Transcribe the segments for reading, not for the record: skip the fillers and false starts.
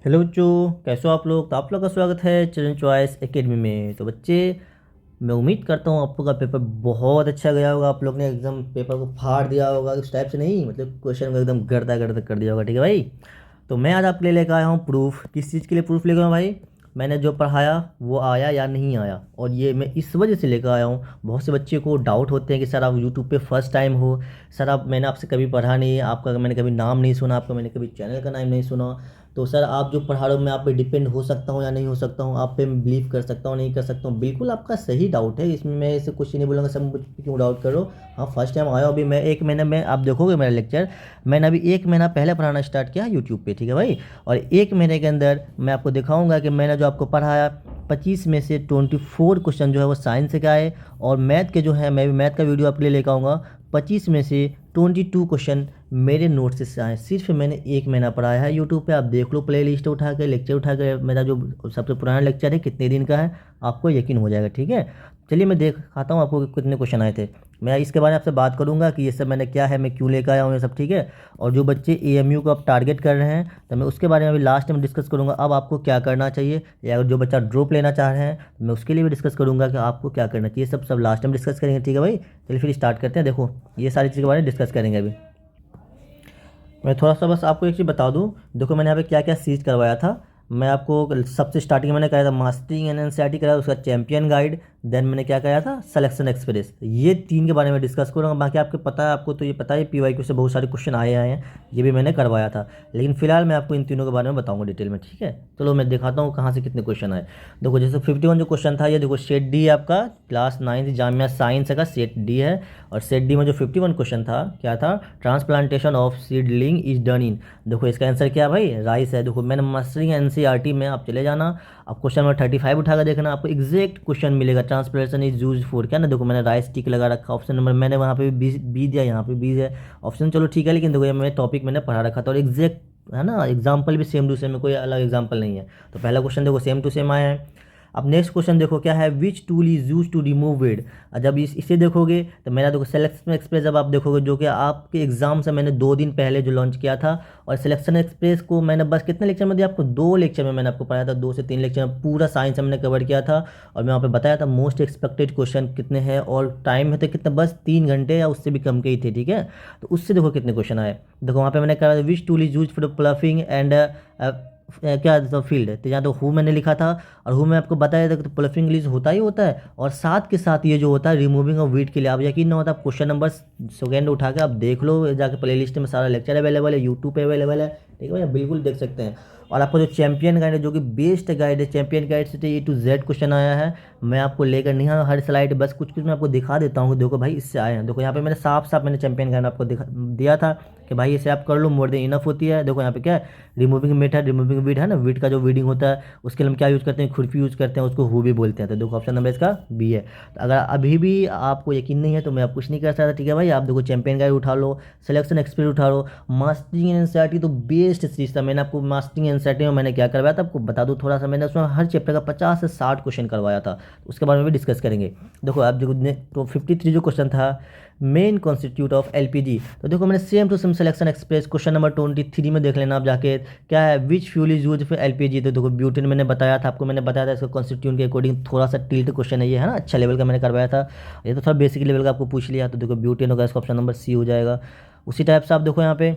Hello बच्चों, कैसे हो आप लोग। तो आप लोग का स्वागत है चिल्ड्रन चॉइस एकेडमी में। तो बच्चे, मैं उम्मीद करता हूँ आप लोग का पेपर बहुत अच्छा गया होगा। आप लोग ने एकदम पेपर को फाड़ दिया होगा, उस टाइप से नहीं, मतलब क्वेश्चन को एकदम गर्दा गर्दा कर दिया होगा। ठीक है भाई। तो मैं आज आपके लिए लेकर आया हूँ प्रूफ। किस चीज़ के लिए प्रूफ लेकर आया हूँ भाई? मैंने जो पढ़ाया वो आया या नहीं आया। और ये मैं इस वजह से लेकर आया हूँ, बहुत से बच्चे को डाउट होते हैं कि सर आप यूट्यूब पे फर्स्ट टाइम हो, सर आप मैंने आपसे कभी पढ़ा नहीं, आपका मैंने कभी नाम नहीं सुना, आपका मैंने कभी चैनल का नाम नहीं सुना। तो सर आप जो पढ़ा रहे हो मैं आप पे डिपेंड हो सकता हूँ या नहीं हो सकता हूँ, आप पे मैं बिलीव कर सकता हूँ नहीं कर सकता हूँ। बिल्कुल आपका सही डाउट है, इसमें मैं ऐसे कुछ नहीं बोलूँगा सब मुझ पे क्यों डाउट करो। हाँ, फर्स्ट टाइम आया हूँ। अभी मैं 1 महीने में आप देखोगे मेरा लेक्चर, मैंने अभी 1 महीना पहले पढ़ाना स्टार्ट किया यूट्यूब पे। ठीक है भाई। और 1 महीने के अंदर मैं आपको दिखाऊंगा कि मैंने जो आपको पढ़ाया 25 में से 24 क्वेश्चन जो है वो साइंस से का है। और मैथ के जो है मैं भी मैथ का वीडियो आपके लिए लेकर आऊँगा। 25 में से 22 क्वेश्चन मेरे नोट्स से आए, सिर्फ मैंने 1 महीना पढ़ाया है। यूट्यूब पे आप देख लो, प्ले लिस्ट उठा के लेक्चर उठा के, मेरा जो सबसे पुराना लेक्चर है कितने दिन का है, आपको यकीन हो जाएगा। ठीक है। चलिए मैं दिखाता हूँ आपको कि कितने क्वेश्चन आए थे। मैं इसके बारे में आपसे बात करूंगा कि ये सब मैंने क्या है, मैं क्यों लेकर आया हूँ ये सब। ठीक है। और जो बच्चे एएमयू को आप टारगेट कर रहे हैं तो मैं उसके बारे में अभी लास्ट में डिस्कस करूंगा, अब आपको क्या करना चाहिए। या अगर जो बच्चा ड्रॉप लेना चाह रहे हैं तो मैं उसके लिए भी डिस्कस करूंगा कि आपको क्या करना चाहिए। सब लास्ट में डिस्कस करेंगे। ठीक है भाई। चलिए फिर स्टार्ट करते हैं। देखो, ये सारी चीज़ के बारे में डिस्कस करेंगे अभी। मैं थोड़ा सा बस आपको एक चीज़ बता दूं। देखो मैंने यहाँ पे क्या क्या सीज करवाया था। मैं आपको सबसे स्टार्टिंग में मैंने कराया था मास्टरिंग एंड एनसीईआरटी कराया, उसका चैंपियन गाइड। देन मैंने क्या कराया था, सिलेक्शन एक्सप्रेस। ये 3 के बारे में डिस्कस करूँगा। बाकी आपको पता है, आपको तो ये पता है पीवाईक्यू से बहुत सारे क्वेश्चन आए हैं, ये भी मैंने करवाया था। लेकिन फिलहाल मैं आपको इन तीनों के बारे में बताऊँगा डिटेल में। ठीक है। चलो मैं दिखाता हूँ कहाँ से कितने क्वेश्चन आए। देखो जैसे 51 जो क्वेश्चन था, ये देखो सेट डी आपका क्लास 9 जामिया साइंस का सेट डी है। और सेट डी में जो 51 क्वेश्चन था क्या था, transplantation of seedling is done in. देखो इसका आंसर क्या है भाई, राइस है। देखो मैंने मास्टरिंग एनसीईआरटी में आप चले जाना, आप क्वेश्चन नंबर 35 उठाकर देखना, आपको एग्जैक्ट क्वेश्चन मिलेगा। ट्रांसप्लांटेशन इज यूज फॉर क्या ना, देखो मैंने राइस टिक लगा रखा। ऑप्शन नंबर मैंने वहाँ पे बी बी दिया, यहाँ पे बी है ऑप्शन। चलो ठीक है, लेकिन देखो ये मैं टॉपिक मैंने पढ़ा रखा था और एग्जैक्ट है ना, एग्जाम्पल भी सेम टू सेम है, कोई अलग एग्जाम्पल नहीं है। तो पहला क्वेश्चन देखो सेम टू सेम आया है। अब नेक्स्ट क्वेश्चन देखो क्या है, which tool is use to remove weed. जब इसे देखोगे तो मेरा देखो सिलेक्शन एक्सप्रेस जब आप देखोगे, जो कि आपके एग्जाम से मैंने 2 दिन पहले जो लॉन्च किया था। और सिलेक्शन एक्सप्रेस को मैंने बस कितने लेक्चर में दिया आपको, 2 लेक्चर में मैंने आपको पढ़ाया था, 2 से 3 लेक्चर में पूरा साइंस मैंने कवर किया था। और मैं वहाँ पे बताया था मोस्ट एक्सपेक्टेड क्वेश्चन कितने हैं, और टाइम है तो कितने, बस 3 घंटे या उससे भी कम के ही थे। ठीक है। तो उससे देखो कितने क्वेश्चन आए। देखो वहाँ पे मैंने कहा विच tool is use for ploughing and क्या तो फील्ड है, तो यहाँ तो हु मैंने लिखा था। और हु मैं आपको बताया था कि तो प्लफिंग इंग्लिश होता ही होता है, और साथ के साथ ये जो होता है रिमूविंग ऑफ वीट के लिए, आप यकीन ना होता, आप क्वेश्चन नंबर सेकेंड उठा के आप देख लो, जाके प्ले लिस्ट में सारा लेक्चर अवेलेबल है, यूट्यूब पे अवेलेबल है। ठीक है भैया, बिल्कुल देख सकते हैं। और आपको जो चैंपियन गाइड है, जो कि बेस्ट गाइड है, चैंपियन गाइड से A to Z क्वेश्चन आया है। मैं आपको लेकर नहीं आया हर स्लाइड, बस कुछ कुछ मैं आपको दिखा देता हूँ। देखो भाई इससे आए हैं, देखो यहाँ पे मैंने साफ साफ मैंने चैंपियन गाइड आपको दिया था कि भाई इसे आप कर लो, मोर देन इनफ होती है। देखो यहाँ पे क्या है, रिमूविंग मेथड, रिमूविंग वीड है ना, वीड का जो वीडिंग होता है उसके लिए हम क्या यूज़ करते हैं, खुरपी यूज़ करते हैं, उसको हु भी बोलते हैं। तो देखो ऑप्शन नंबर इसका बी है। तो अगर अभी भी आपको यकीन नहीं है तो मैं आप कुछ नहीं कर सकता। ठीक है भाई, आप देखो चैंपियन गाइड उठा लो, सिलेक्शन एक्सपीरियंस उठा लो, मास्टरिंग एनसीईआरटी तो बेस्ट चीज़ था। मैंने आपको मास्टरिंग एनसीईआरटी में मैंने क्या करवाया था आपको बता दूँ थोड़ा सा, मैंने उसमें हर चैप्टर का 50 से 60 क्वेश्चन करवाया था, उसके बारे में भी डिस्कस करेंगे। देखो आप देखो तो 53 जो क्वेश्चन था, मेन कॉन्स्टिट्यूट ऑफ एलपीजी। तो देखो मैंने same to same selection express question number 23 में देख लेना आप जाके, क्या है which fuel is use for LPG. तो देखो ब्यूटेन मैंने बताया था आपको, मैंने बताया था इसका कॉन्स्टिट्यूट के अकॉर्डिंग थोड़ा सा टिल्ट क्वेश्चन है ये, है ना, अच्छा लेवल का मैंने करवाया था। ये तो थोड़ा बेसिक लेवल का आपको पूछ लिया, तो देखो ब्यूटेन होगा, इसका ऑप्शन नंबर सी हो जाएगा। उसी टाइप से आप देखो यहाँ पे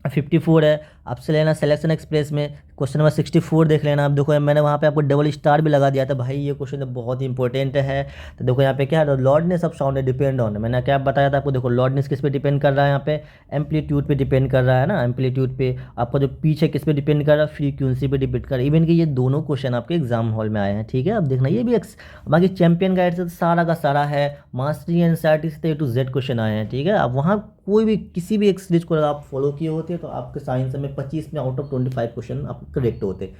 54 है, आपसे लेना सिलेक्शन एक्सप्रेस में क्वेश्चन नंबर 64 देख लेना आप। देखो मैंने वहाँ पे आपको डबल स्टार भी लगा दिया था भाई, ये क्वेश्चन तो बहुत ही इंपॉर्टेंट है। तो देखो यहाँ पे क्या है, लॉर्डनेस ऑफ साउंड डिपेंड ऑन, मैंने क्या बताया था आपको, देखो लॉर्डनेस किस पे डिपेंड कर रहा है, यहाँ पे एम्पलीट्यूड पे डिपेंड कर रहा है ना, एम्पलीट्यूड पे। आपका जो पिच है किस पे डिपेंड कर रहा है, फ्रीक्वेंसी पे डिपेंड कर रहा है। इवन कि ये दोनों क्वेश्चन आपके एग्जाम हॉल में आए हैं। ठीक है, अब देखना ये भी बाकी चैंपियन गाइड से तो सारा का सारा है, मास्टरी एनसीईआरटी से A to Z क्वेश्चन आए हैं। ठीक है, अब वहाँ कोई भी किसी भी एक सीरीज को अगर आप फॉलो किए होते तो आपके साइंस में 25 में आउट ऑफ 25 क्वेश्चन आप करेक्ट होते।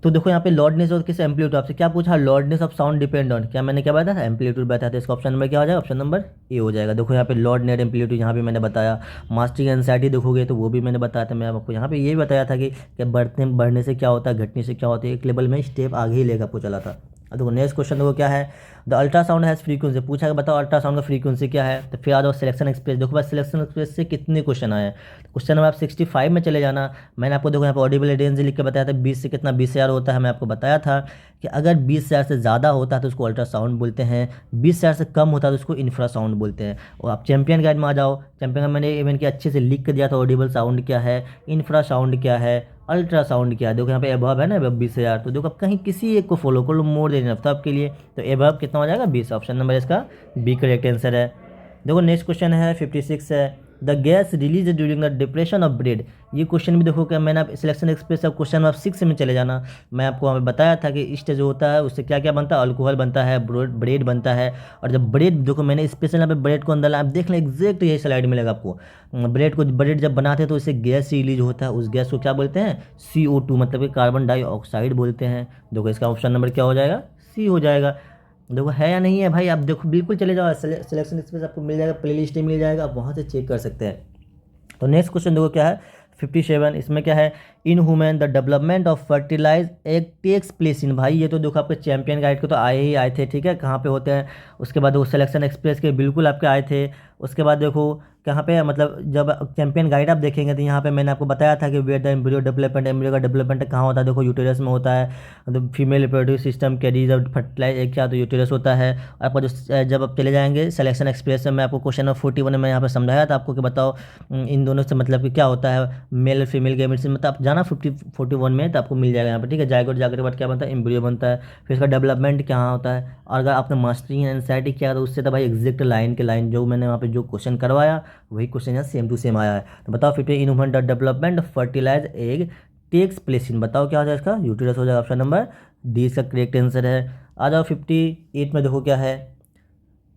तो देखो यहाँ पे लॉर्डनेस और किस एम्पलीट्यूड, आपसे क्या पूछा, लॉर्डनेस ऑफ साउंड डिपेंड ऑन, क्या मैंने क्या बताया था, एम्पलीट्यूड बताया था। इसका ऑप्शन नंबर क्या हो जाएगा, ऑप्शन नंबर ए हो जाएगा। देखो यहाँ पे लॉर्डनेस एम्पलीट्यूड यहाँ पे मैंने बताया। मास्टरिंग एंजाइटी देखोगे तो वो भी मैंने बताया था। मैं आपको यहाँ पे ये भी बताया था कि बढ़ने से क्या होता है, घटने से क्या होता है, एक लेवल में स्टेप आगे ही लेकर आपको चला था। अब देखो नेक्स्ट क्वेश्चन देखो क्या है, द अल्ट्रासाउंड हैज़ फ्रीक्वेंसी, पूछा है बताओ अल्ट्रासाउंड का फ्रीक्वेंसी क्या है। तो फिर आ जाओ सिलेक्शन एक्सप्रेस, देखो भाई सिलेक्शन एक्सप्रेस से कितने क्वेश्चन आए हैं। क्वेश्चन नंबर आप 65 में चले जाना। मैंने आपको देखो यहाँ पर ऑडिबल रेंज लिख के बताया था 20 से कितना 20,000 होता है। मैं आपको बताया था कि अगर 20,000 से ज़्यादा होता है तो उसको अल्ट्रासाउंड बोलते हैं, 20,000 से कम होता है तो उसको इंफ्रासाउंड बोलते हैं। और आप चैंपियन गाइड में आ जाओ, चैंपियन मैंने इवन के अच्छे से लिख कर दिया था, ऑडिबल साउंड क्या है, इंफ्रासाउंड क्या है, अल्ट्रासाउंड क्या है। देखो यहाँ पे एबव है ना, एबव 20,000, तो देखो आप कहीं किसी एक को फॉलो कर लो, मोर देन इनफ था आपके लिए। तो एबव कितना हो जाएगा 20, ऑप्शन नंबर इसका बी करेक्ट आंसर है। देखो नेक्स्ट क्वेश्चन है 56 है, the gas release during the depression of bread. ये क्वेश्चन भी देखो क्या, मैंने आप सिलेक्शन एक्सप्रेस अब क्वेश्चन नंबर 6 में चले जाना। मैं आपको वहाँ पे बताया था कि ईस्ट जो होता है उससे क्या क्या बनता है, अल्कोहल बनता है, ब्रेड बनता है। और जब ब्रेड देखो मैंने स्पेशल यहाँ पे ब्रेड को अंदर लाया, आप देख लें एग्जैक्ट यही स्लाइड मिलेगा आपको। ब्रेड जब बनाते हैं तो इससे गैस रिलीज होता है, उस गैस को क्या बोलते हैं, CO2, मतलब कि कार्बन डाइऑक्साइड बोलते हैं। देखो इसका ऑप्शन नंबर क्या हो जाएगा, सी हो जाएगा। देखो है या नहीं है भाई, आप देखो बिल्कुल चले जाओ, सिलेक्शन एक्सप्रेस आपको मिल जाएगा, प्लेलिस्ट मिल जाएगा, आप वहाँ से चेक कर सकते हैं। तो नेक्स्ट क्वेश्चन देखो क्या है 57, इसमें क्या है, in human the development of fertilise egg takes place in. भाई ये तो देखो आपके चैंपियन गाइड के तो आए थे, ठीक है, कहाँ पे होते हैं। उसके बाद देखो सिलेक्शन एक्सप्रेस के बिल्कुल आपके आए थे। उसके बाद देखो कहाँ पे, मतलब जब चैंपियन गाइड आप देखेंगे तो यहाँ पे मैंने आपको बताया था कि where the embryo development, embryo का डेवलपमेंट कहाँ होता है, देखो यूटेरस में होता है। तो female reproductive system carries of fertilise egg क्या, तो यूटेरस होता है। और आपका जो जब आप चले जाएंगे सिलेक्शन एक्सप्रेस में, मैं आपको क्वेश्चन नंबर 41 में यहाँ पर समझाया था आपको कि बताओ इन दोनों से मतलब कि क्या होता है, मेल और फीमेल गैमेट्स, मतलब आप जाना 41 में तो आपको मिल जाएगा यहाँ पर, ठीक है। जाइगोट जाकर के बाद क्या बनता है, एम्ब्रियो बनता है, फिर इसका डेवलपमेंट क्या होता है। और अगर आपने मास्टरी एनसाइटी किया तो उससे तो भाई एग्जैक्ट लाइन के लाइन जो मैंने वहाँ पे जो क्वेश्चन करवाया वही क्वेश्चन यहाँ सेम टू सेम आया है। तो बताओ 50 in human development fertilize egg takes place in, बताओ क्या हो जाएगा इसका, यूटेरस हो जाएगा, ऑप्शन नंबर डी इसका करेक्ट आंसर है। आ जाओ 58 में देखो क्या है,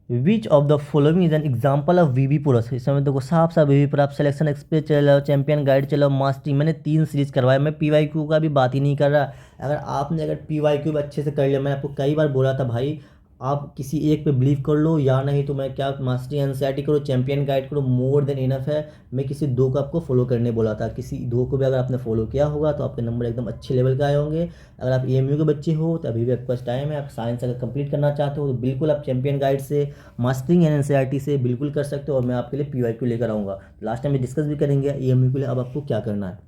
which of the following is an example of viviparous. इस समय देखो साफ साफ वीवी पुरस, आप सिलेक्शन एक्सप्रेस चलो, चैंपियन गाइड चलो, मास्टरी, मैंने 3 सीरीज करवाया, मैं PYQ का भी बात ही नहीं कर रहा। अगर PYQ अच्छे से कर लिया, मैं आपको कई बार बोला था भाई आप किसी एक पे बिलीव कर लो, या नहीं तो मैं क्या मास्टरी एनसीईआरटी करो, चैंपियन गाइड करो, मोर देन इनफ है। मैं किसी 2 को आपको फॉलो करने बोला था, किसी 2 को भी अगर आपने फॉलो किया होगा तो आपके नंबर एकदम अच्छे लेवल के आए होंगे। अगर आप EMU के बच्चे हो तो अभी भी आपके पास टाइम है, आप साइंस अगर कंप्लीट करना चाहते हो तो बिल्कुल आप चैंपियन गाइड से, मास्टरिंग एंड एनसीईआरटी से बिल्कुल कर सकते हो। और मैं आपके लिए PYQ लेकर आऊँगा, लास्ट टाइम में डिस्कस भी करेंगे EMU के लिए अब आपको क्या करना है।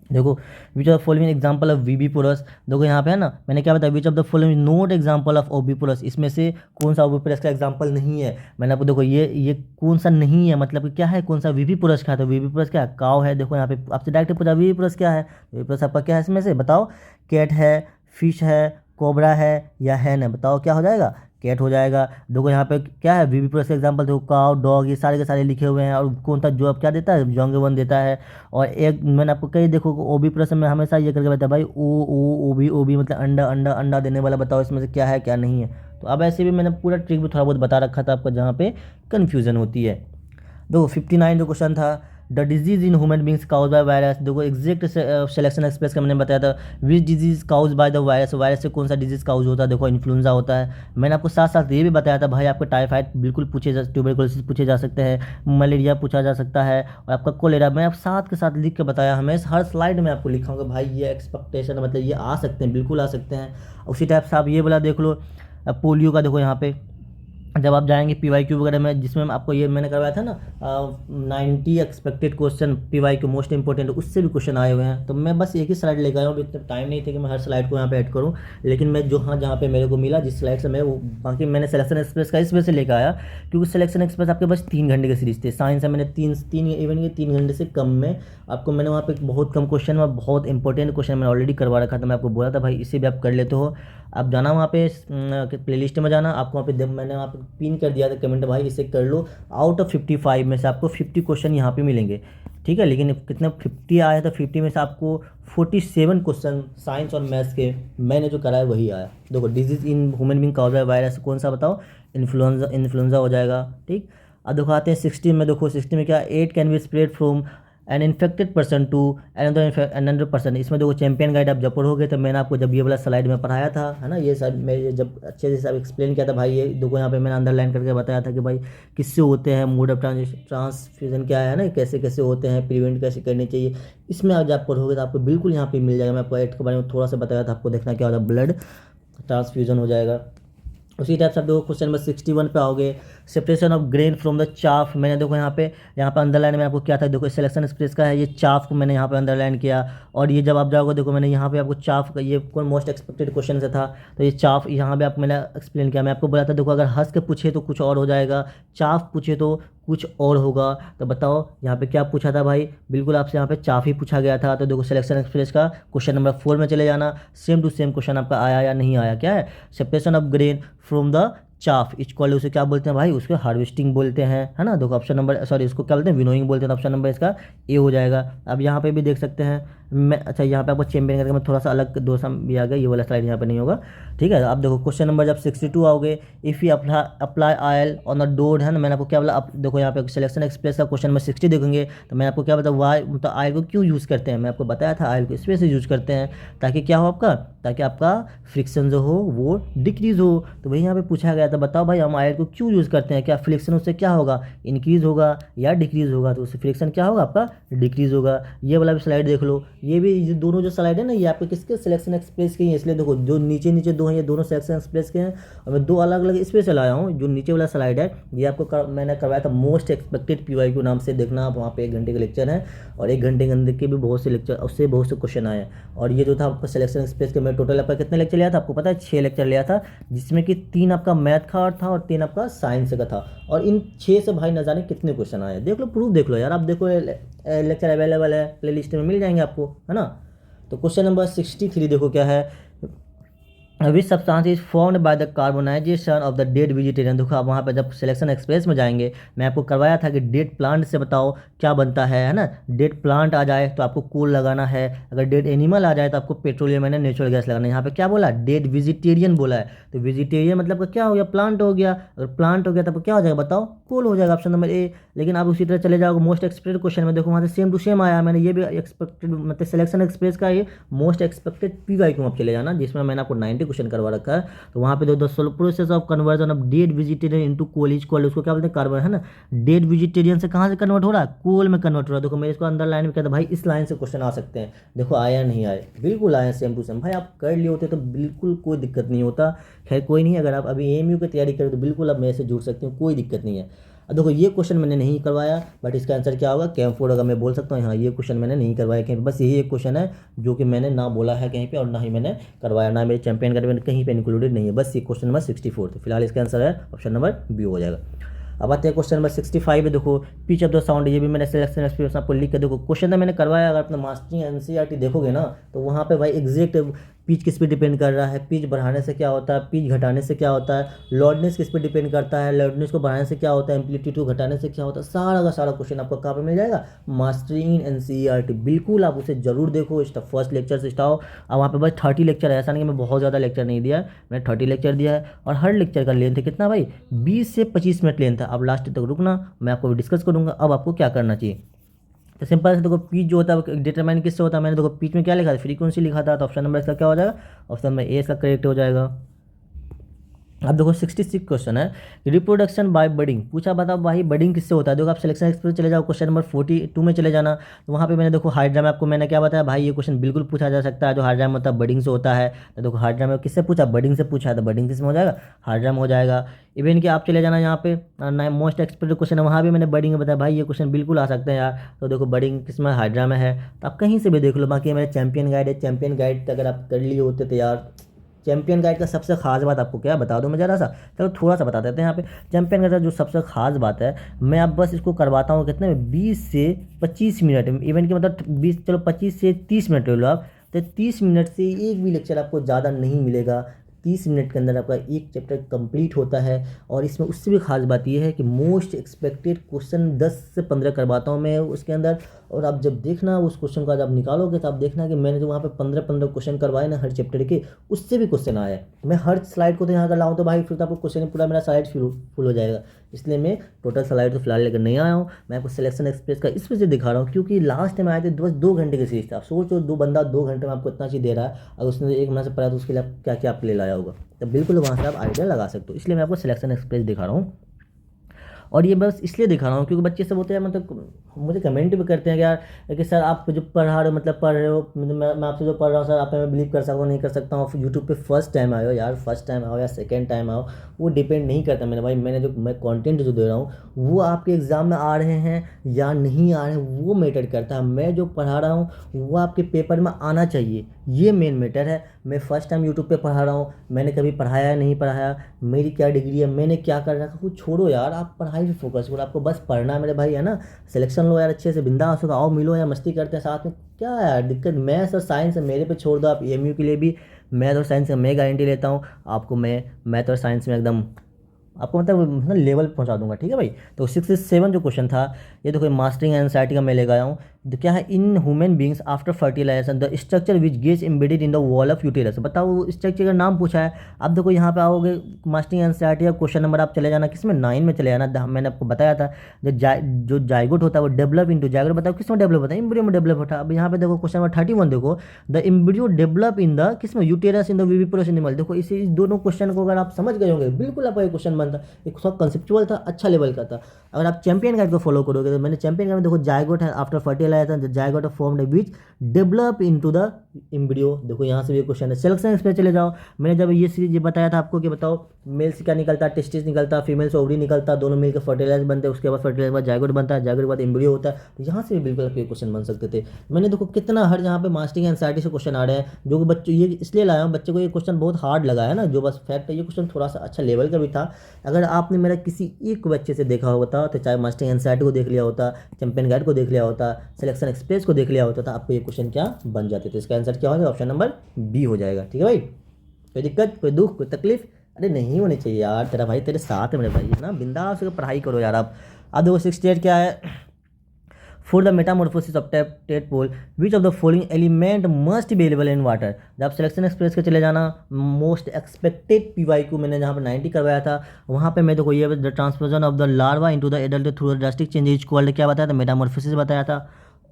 देखो which of the following example of viviparous, देखो यहाँ पे है ना, मैंने क्या बताया, which of the following not example of oviparous, इसमें से कौन सा ओबी पुरस का एग्जाम्पल नहीं है। मैंने आपको देखो ये कौन सा नहीं है, मतलब कि क्या है, कौन सा वीबी पुरस का है, तो वीबी पुरस क्या है, काव है। देखो यहाँ पे आपसे डायरेक्ट पूछा वीबी पुरस क्या है, वीबी पुरस आपका क्या है, इसमें से बताओ, कैट है, फिश है, कोबरा है या हैन है, बताओ क्या हो जाएगा, कैट हो जाएगा। देखो यहाँ पे क्या है, वीबी प्लस एग्जाम्पल देखो, काव, डॉग, ये सारे के सारे लिखे हुए हैं। और कौन सा जॉब क्या देता है, जोंगे वन देता है। और एक मैंने आपको कई देखो OB प्लस में हमेशा ये करके बताया भाई, OB मतलब अंडा अंडा अंडा देने वाला, बताओ इसमें से क्या है क्या नहीं है। तो अब ऐसे भी मैंने पूरा ट्रिक भी थोड़ा बहुत बता रखा था आपको, जहाँ पे कन्फ्यूजन होती है। देखो 59 जो क्वेश्चन था, the disease in human beings cause by virus. देखो एग्जैक्ट सिलेक्शन एक्सप्रेस का मैंने बताया था, which disease cause by the virus, virus से कौन सा डिजीज काउज होता है, देखो इन्फ्लुएंजा होता है। मैंने आपको साथ साथ ये भी बताया था भाई, आपको टाइफाइड बिल्कुल ट्यूबरकुलोसिस पूछे जा सकते हैं, मलेरिया पूछा जा सकता है, और आपका कोलेरा। मैं आप साथ के साथ लिख के बताया, हमें हर स्लाइड में आपको लिखाऊंगा भाई, ये एक्सपेक्टेशन मतलब ये आ सकते हैं, बिल्कुल आ सकते हैं। उसी टाइप से आप ये वाला देख लो, पोलियो का देखो यहाँ पे जब आप जाएंगे PYQ वगैरह में, जिसमें आपको ये मैंने करवाया था ना 90 expected question PYQ most important, उससे भी क्वेश्चन आए हुए हैं। तो मैं बस एक ही स्लाइड लेकर आया हूँ, इतना टाइम नहीं था कि मैं हर स्लाइड को यहाँ पे ऐड करूँ, लेकिन मैं जो जहाँ पे मेरे को मिला जिस स्लाइड से मैं वो, बाकी मैंने सिलेक्शन एक्सप्रेस का इस वजह से लेकर आया क्योंकि सिलेक्शन एक्सप्रेस आपके पास 3 घंटे की सीरीज थे, साइंस है मैंने तीन इवन ये 3 घंटे से कम में आपको मैंने वहाँ पे बहुत कम क्वेश्चन में बहुत इंपॉर्टेंट क्वेश्चन मैंने ऑलरेडी करवा रखा था। मैं आपको बोला था भाई इसे भी आप कर लेते हो, आप जाना वहाँ पे प्लेलिस्ट में जाना, आपको वहाँ पे मैंने वहाँ पे पिन कर दिया था कमेंट, भाई इसे कर लो। आउट ऑफ 55 में से आपको 50 क्वेश्चन यहाँ पे मिलेंगे, ठीक है। लेकिन कितने 50 आया था, 50 में से आपको 47 क्वेश्चन साइंस और मैथ्स के मैंने जो कराया वही आया। देखो disease in human being cause by virus कौन सा बताओ, इन्फ्लुएंजा हो जाएगा, ठीक। अब दिखाते हैं 60 में, देखो 60 में क्या, 8 can be spread from an infected person to another person. इसमें देखो चैंपियन गाइड आप जब पढ़ोगे तो मैंने आपको जब ये वाला स्लाइड में पढ़ाया था, है ना, ये सब मैं जब अच्छे से सब एक्सप्लेन किया था भाई, ये देखो यहाँ पे मैंने अंडरलाइन करके बताया था कि भाई किससे होते हैं, मोड ऑफ ट्रांसफ्यूजन क्या है ना, कैसे कैसे होते हैं, प्रिवेंट कैसे करनी चाहिए। इसमें आज आप पढ़ोगे तो आपको बिल्कुल यहाँ पे मिल जाएगा। मैं आपको एड के बारे में थोड़ा सा बताया था, आपको देखना क्या होता है, ब्लड ट्रांसफ्यूजन हो जाएगा। उसी टाइप से आप देखो क्वेश्चन नंबर 61 पे आओगे, separation of grain from the chaff. मैंने देखो यहाँ पे अंडरलाइन में आपको क्या था, देखो सिलेक्शन एक्सप्रेस का है, ये चाफ को मैंने यहाँ पे अंडरलाइन किया। और ये जब आप जाओगे देखो मैंने यहाँ पे आपको चाफ का, ये कौन मोस्ट एक्सपेक्टेड क्वेश्चन से था, तो ये चाफ यहाँ पे आप मैंने एक्सप्लेन किया। मैं आपको बोला था देखो अगर हंस के पूछे तो कुछ और हो जाएगा, चाफ पूछे तो कुछ और होगा। तो बताओ यहाँ पे क्या पूछा था भाई, बिल्कुल आपसे यहाँ पे चाफ ही पूछा गया था। तो देखो सिलेक्शन एक्सप्रेस का क्वेश्चन नंबर 4 में चले जाना, सेम टू सेम क्वेश्चन आपका आया या नहीं आया। क्या है, separation of grain from the chaff equal, उसे क्या बोलते हैं भाई, उसको हार्वेस्टिंग बोलते हैं, है ना। देखो ऑप्शन नंबर, सॉरी इसको क्या बोलते हैं, विनोइंग बोलते हैं। ऑप्शन नंबर इसका ए हो जाएगा। अब यहाँ पे भी देख सकते हैं मैं, अच्छा यहाँ पे आपको चैंपियन करके मैं थोड़ा सा अलग दोसा भी आ गया, ये वाला स्लाइड यहाँ पे नहीं होगा, ठीक है। अब देखो क्वेश्चन नंबर जब 62 आओगे, if you apply oil on the door, है ना। मैंने आपको क्या बोला, अब देखो यहाँ पे सिलेक्शन एक्सप्रेस का क्वेश्चन नंबर 60 देखोगे तो मैंने आपको क्या बताया, वाई मतलब ऑयल को क्यों यूज़ करते हैं। मैं आपको बताया था ऑयल को इस वजह से यूज़ करते हैं ताकि क्या हो आपका, ताकि आपका फ्रिक्शन जो हो वो डिक्रीज़ हो। तो वही यहाँ पे पूछा गया था, बताओ भाई हम ऑयल को क्यों यूज़ करते हैं, क्या फ्रिक्शन उससे क्या होगा, इंक्रीज़ होगा या डिक्रीज़ होगा। तो उससे फ्रिक्शन क्या होगा आपका, डिक्रीज़ होगा। ये वाला भी स्लाइड देख लो, ये भी ये दोनों जो स्लाइड है ना ये आपके किसके, सिलेक्शन एक्सप्रेस के हैं। इसलिए देखो जो नीचे नीचे दो हैं ये दोनों सिलेक्शन एक्सप्रेस के हैं, और मैं दो अलग अलग स्पेशल आया हूँ। जो नीचे वाला स्लाइड है ये आपको मैंने करवाया था मोस्ट एक्सपेक्टेड PYQ नाम से, देखना आप वहाँ पे 1 घंटे का लेक्चर है, और 1 घंटे के अंदर के भी बहुत से लेक्चर, उससे बहुत से क्वेश्चन आए। और ये जो था आपका सिलेक्शन एक्सप्रेस के, मैं टोटल आपका कितने लेक्चर लिया था आपको पता है, 6 लेक्चर लिया था, जिसमें कि 3 आपका मैथ का था और 3 आपका साइंस का था। और इन 6 से भाई न जाने कितने क्वेश्चन आए, देख लो प्रूफ देख लो यार। आप देखो लेक्चर अवेलेबल है, प्ले लिस्ट में मिल जाएंगे आपको, है ना। तो क्वेश्चन नंबर 63 देखो क्या है, which substance is formed by the carbonisation of the dead vegetarian. देखो आप वहाँ पे जब सिलेक्शन एक्सप्रेस में जाएंगे, मैं आपको करवाया था कि डेड प्लांट से बताओ क्या बनता है ना। डेड प्लांट आ जाए तो आपको कोल लगाना है, अगर डेड एनिमल आ जाए तो आपको पेट्रोलियम यानी नेचुरल गैस लगाना है। यहाँ पे क्या बोला, डेड वेजिटेरियन बोला है, तो वेजिटेरियन मतलब क्या हो गया, प्लांट हो गया। अगर प्लांट हो गया तब क्या हो जाएगा बताओ, कोल हो जाएगा, ऑप्शन नंबर ए। लेकिन आप उसी तरह चले जाओगे मोस्ट एक्सपेक्टेड क्वेश्चन में, देखो वहाँ से सेम टू सेम आया। मैंने ये भी एक्सपेक्टेड मतलब सिलेक्शन एक्सप्रेस का ये मोस्ट एक्सपेक्टेड PYQ आप चले जाना, जिसमें मैंने आपको 90 क्वेश्चन करवा रखा है। तो वहाँ पे the process of conversion of dead vegetarian into coal is called, उसको क्या बोलते हैं, कार्बन, है ना। डेड वेजिटेरियन से कहाँ से कन्वर्ट हो रहा है, कोल में कन्वर्ट हो रहा है। देखो मेरे इसको अंदर लाइन में कहता भाई इस लाइन से क्वेश्चन आ सकते हैं, देखो आया नहीं आए, बिल्कुल आए सेम टू सेम। भाई आप कर लिए होते तो बिल्कुल कोई दिक्कत नहीं होता। खैर कोई नहीं, अगर आप अभी AMU की तैयारी करें तो बिल्कुल आप मेरे से जुड़ सकते हो, कोई दिक्कत नहीं है। अब देखो ये क्वेश्चन मैंने नहीं करवाया, बट इसका आंसर क्या होगा, कैम्फोर्ड होगा। मैं बोल सकता हूँ हाँ ये क्वेश्चन मैंने नहीं करवाया कहीं पे, बस यही एक क्वेश्चन है जो कि मैंने ना बोला है कहीं पे, और ना ही मैंने करवाया, ना मेरे चैंपियन का कहीं पे इंक्लूडेड नहीं है, बस ये क्वेश्चन नंबर 64। तो फिलहाल इसका आंसर है ऑप्शन नंबर बी हो जाएगा। अब आते हैं क्वेश्चन नंबर 65 है, देखो पिच ऑफ द साउंड, ये भी मैंने सिलेक्शन एक्सपीरियंस आपको लिख के देखो क्वेश्चन तो मैंने करवाया। अगर अपना मास्टरिंग NCERT देखोगे ना तो वहाँ पे भाई एग्जैक्ट पिच किस पे डिपेंड कर रहा है, पिच बढ़ाने से क्या होता है, पिच घटाने से क्या होता है, लाउडनेस किस पे डिपेंड करता है, लाउडनेस को बढ़ाने से क्या होता है, एम्पलीट्यूड को घटाने से क्या होता है, सारा का सारा क्वेश्चन आपको कहाँ पे मिल जाएगा, मास्टरिंग NCERT। बिल्कुल आप उसे जरूर देखो, इस फर्स्ट लेक्चर से स्टार्ट। अब वहाँ पे बस 30 लेक्चर है, ऐसा नहीं कि मैं बहुत ज़्यादा लेक्चर नहीं दिया है, मैंने 30 लेक्चर दिया है, और हर लेक्चर का लेंथ है कितना भाई, 20 से 25 मिनट लेंथ है। अब लास्ट तक रुकना, मैं आपको डिस्कस करूँगा अब आपको क्या करना चाहिए। तो सिंपल से देखो पिच जो होता है डिटरमाइन किससे होता है, मैंने देखो पिच में क्या लिखा था, फ्रीक्वेंसी लिखा था, तो ऑप्शन नंबर इसका क्या हो जाएगा, ऑप्शन नंबर ए इसका करेक्ट हो जाएगा। अब देखो 66 क्वेश्चन है, रिप्रोडक्शन बाय बडिंग पूछा, बताओ भाई बडिंग किससे होता है। देखो आप सिलेक्शन एक्सप्रेस चले जाओ, क्वेश्चन नंबर 42 में चले जाना, तो वहाँ पे मैंने देखो हाइड्रा में आपको मैंने क्या बताया भाई, ये क्वेश्चन बिल्कुल पूछा जा सकता है, जो हाइड्रा में होता है बडिंग से होता है। तो देखो हाइड्रा में किससे पूछा, बडिंग से पूछा है, तो बडिंग किसमें हो जाएगा, हाइड्रा में हो जाएगा। इवन कि आप चले जाना यहाँ पे मोस्ट एक्सपेक्टेड क्वेश्चन है, वहाँ भी मैंने बडिंग में बताया भाई ये क्वेश्चन बिल्कुल आ सकते हैं यार। तो देखो बडिंग किसमें, हाइड्रा में है, तो आप कहीं से भी देख लो। बाकी मेरे चैंपियन गाइड है, चैंपियन गाइड अगर आप कर लिए होते तो यार, चैंपियन गाइड का सबसे खास बात आपको क्या बता दूं मैं ज़रा सा, चलो थोड़ा सा बता देते हैं यहाँ पे। चैंपियन गाइड का जो सबसे खास बात है, मैं अब बस इसको करवाता हूँ कितने में, 20 से 25 मिनट, इवन कि मतलब 20 चलो 25 से 30 मिनट ले लो आप, तो 30 मिनट से एक भी लेक्चर आपको ज़्यादा नहीं मिलेगा। 30 मिनट के अंदर आपका एक चैप्टर कंप्लीट होता है। और इसमें उससे भी खास बात यह है कि मोस्ट एक्सपेक्टेड क्वेश्चन 10 से 15 करवाता हूँ मैं उसके अंदर। और आप जब देखना उस क्वेश्चन का जब निकालोगे तो आप देखना कि मैंने जो वहाँ पे 15 क्वेश्चन करवाए ना हर चैप्टर के, उससे भी क्वेश्चन आए। मैं हर स्लाइड को तो यहाँ का लाऊँ तो भाई फिर तो आपको क्वेश्चन पूरा मेरा स्लाइड फुल हो जाएगा। इसलिए मैं टोटल स्लाइड तो फिलहाल लेकर नहीं आया हूँ, मैं आपको सिलेक्शन एक्सप्रेस का इस वजह से दिखा रहा हूँ क्योंकि लास्ट टाइम आए थे बस 2 घंटे की सीरीज था। आप सोचो 2 बंदा 2 घंटे में आपको इतना चीज़ दे रहा है, अगर उसने 1 महीना से पढ़ा तो उसके लिए आप क्या क्या आप ले लाया होगा, तो बिल्कुल वहाँ से आप आइडिया लगा सकते हो। इसलिए मैं आपको सिलेक्शन एक्सप्रेस दिखा रहा हूँ। और ये बस इसलिए दिखा रहा हूँ क्योंकि बच्चे सब होते हैं मतलब मुझे कमेंट भी करते हैं कि यार कि सर आप जो पढ़ा रहे हो मतलब पढ़ रहे हो मतलब मैं आपसे जो पढ़ रहा हूँ सर आप में बिलीव कर सकता हूँ नहीं कर सकता हूँ। यूट्यूब पे फर्स्ट टाइम आए हो यार, फर्स्ट टाइम आओ या सेकेंड टाइम आओ वो डिपेंड नहीं करता मेरे भाई। मैं कंटेंट जो दे रहा हूँ वो आपके एग्ज़ाम में आ रहे हैं या नहीं आ रहे हैं वो मैटर करता है। मैं जो पढ़ा रहा हूँ वो आपके पेपर में आना चाहिए, ये मेन मैटर है। मैं फ़र्स्ट टाइम यूट्यूब पे पढ़ा रहा हूँ, मैंने कभी पढ़ाया या नहीं पढ़ाया, मेरी क्या डिग्री है, मैंने क्या कर रखा, कुछ छोड़ो यार, आप पढ़ाई पे फोकस करो। आपको बस पढ़ना है मेरे भाई, है ना। सिलेक्शन लो यार अच्छे से, बिंदास होगा, आओ मिलो या मस्ती करते हैं साथ में, क्या यार दिक्कत। मैथ्स और साइंस है मेरे पे छोड़ दो आप। एएमयू के लिए भी मैथ और साइंस का मैं गारंटी लेता हूँ आपको। मैं मैथ और साइंस में एकदम आपको मतलब ना लेवल पहुंचा दूंगा, ठीक है भाई। तो 6 से 7 जो क्वेश्चन था ये देखो, मास्टरिंग एंजाइटी का मैं ले गया हूँ। तो क्या है, in human beings after fertilisation the structure which gets embedded in the wall of uterus. बताओ स्ट्रक्चर का नाम पूछा है। अब देखो यहाँ पे आओगे मास्टरिंग एंजाइटी का क्वेश्चन नंबर आप चले जाना किसमें, 9 में चले जाना। मैंने आपको बताया था जो जाइगोट होता है वो डेवलप इंटू जाइगोट, बताओ किस में डेवलप होता है, एम्ब्रियो में डेवलप होता है। अब यहाँ पे देखो क्वेश्चन नंबर 31 देखो, the embryo develop in the किस में, uterus in the viviparous animal. देखो इस दोनों क्वेश्चन को अगर आप समझ गए होंगे बिल्कुल आपका ये क्वेश्चन बनता। एक सब कंसेप्चुअल था, अच्छा लेवल का था। अगर आप चैंपियन गाइड को फॉलो करोगे तो मैंने चैंपियन गाइड में देखो जाइगोट है after fertilisation, zygote formed which develop into the embryo. देखो यहाँ से भी क्वेश्चन है। सिलेक्शन पे चले जाओ, मैंने जब ये सीरीज ये बताया था आपको कि बताओ मेल से क्या निकलता है, टेस्टिस निकलता है, फीमेल से ओवरी निकलता है, दोनों मिलकर फर्टिलाइज बनते हैं, उसके बाद फर्टिलाइज के बाद जाइगोट बनता है, जाइगोट के बाद एम्ब्रियो होता है। तो यहाँ से भी बिल्कुल आपके क्वेश्चन बन सकते थे। मैंने देखो कितना हर यहाँ पे मास्टरिंग एंजाइटी से क्वेश्चन आ रहे हैं, जो कि बच्चों ये इसलिए लाया हूँ, बच्चे को ये क्वेश्चन बहुत हार्ड लगा है ना, जो बस फैक्ट है। ये क्वेश्चन थोड़ा सा अच्छा लेवल का भी था। अगर आपने मेरा किसी एक बच्चे से देखा होता तो चाहे मास्टरिंग एंजाइटी को देख लिया होता, चैंपियन गाइड को देख लिया होता, सिलेक्शन एक्सप्रेस को देख लिया होता, तो आपको ये क्वेश्चन क्या बन जाते थे। इसका आंसर क्या हो जाएगा, ऑप्शन नंबर बी हो जाएगा। ठीक है भाई, कोई दिक्कत, कोई दुख, कोई तकलीफ, अरे नहीं होनी चाहिए यार। तेरा भाई तेरे साथ है मेरे भाई, ना बिंदास होकर पढ़ाई करो यार आप। अब देखो 68 क्या है, for the Metamorphosis of tadpole which of the following element must be available in water. जब सिलेक्शन एक्सप्रेस के चले जाना, मोस्ट एक्सपेक्टेड पीवाई को मैंने जहाँ पर 90 करवाया था, वहाँ पे मैं देखो ये the transformation of the larva into the adult through the drastic change is called, क्या बताया था, मेटामॉर्फोसिस बताया था।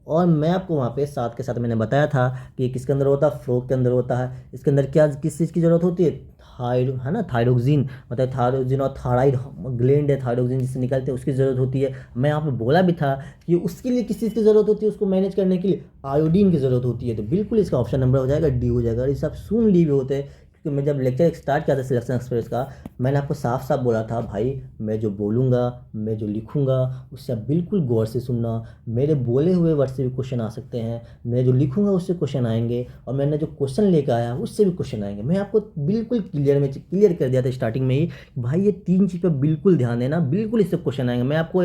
और मैं आपको वहाँ पे साथ के साथ मैंने बताया था कि किसके अंदर होता है, फ्रॉग के अंदर होता है। इसके अंदर क्या किस चीज़ की जरूरत होती है, थायड है ना, थायरोक्सिन, मतलब थायरोक्सिन और थायराइड ग्लैंड है, थायरोक्सिन जिससे निकलते हैं उसकी ज़रूरत होती है। मैं यहाँ पे बोला भी था कि उसके लिए किस चीज़ की ज़रूरत होती है, उसको मैनेज करने के लिए आयोडीन की ज़रूरत होती है। तो बिल्कुल इसका ऑप्शन नंबर हो जाएगा डी हो जाएगा। और इसे आप सुन ली भी होते हैं क्योंकि मैं जब लेक्चर स्टार्ट किया था सिलेक्शन एक्सप्रेस का, मैंने आपको साफ साफ बोला था भाई मैं जो बोलूँगा, मैं जो लिखूँगा उससे आप बिल्कुल गौर से सुनना। मेरे बोले हुए वर्ड से भी क्वेश्चन आ सकते हैं, मैं जो लिखूँगा उससे क्वेश्चन आएंगे, और मैंने जो क्वेश्चन लेकर आया उससे भी क्वेश्चन आएंगे। मैं आपको बिल्कुल क्लियर कर दिया था स्टार्टिंग में ही, भाई ये 3 चीज़ पर बिल्कुल ध्यान देना, बिल्कुल इससे क्वेश्चन आएंगे। मैं आपको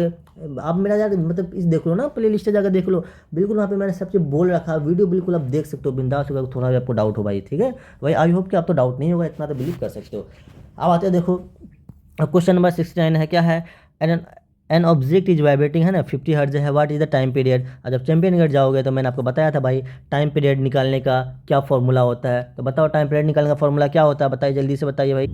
आप मेरा यार मतलब इस देख लो ना, प्ले लिस्ट जाकर देख लो, बिल्कुल वहाँ पे मैंने सबसे बोल रखा, वीडियो बिल्कुल आप देख सकते हो बिंदास होगा। थोड़ा भी आपको डाउट हो भाई, ठीक है भाई, आई होप कि आप तो डाउट नहीं होगा, इतना तो बिलीव कर सकते हो। अब आते हैं देखो क्वेश्चन नंबर 69 है, क्या है, एन ऑब्जेक्ट इज वाइब्रेटिंग है ना 50 हर्ट्ज है, what is the time period. और जब चैंपियन गेट जाओगे तो मैंने आपको बताया था भाई टाइम पीरियड निकालने का क्या फॉर्मूला होता है। तो बताओ टाइम पीरियड निकालने का फॉर्मूला क्या होता है, बताइए जल्दी से बताइए भाई।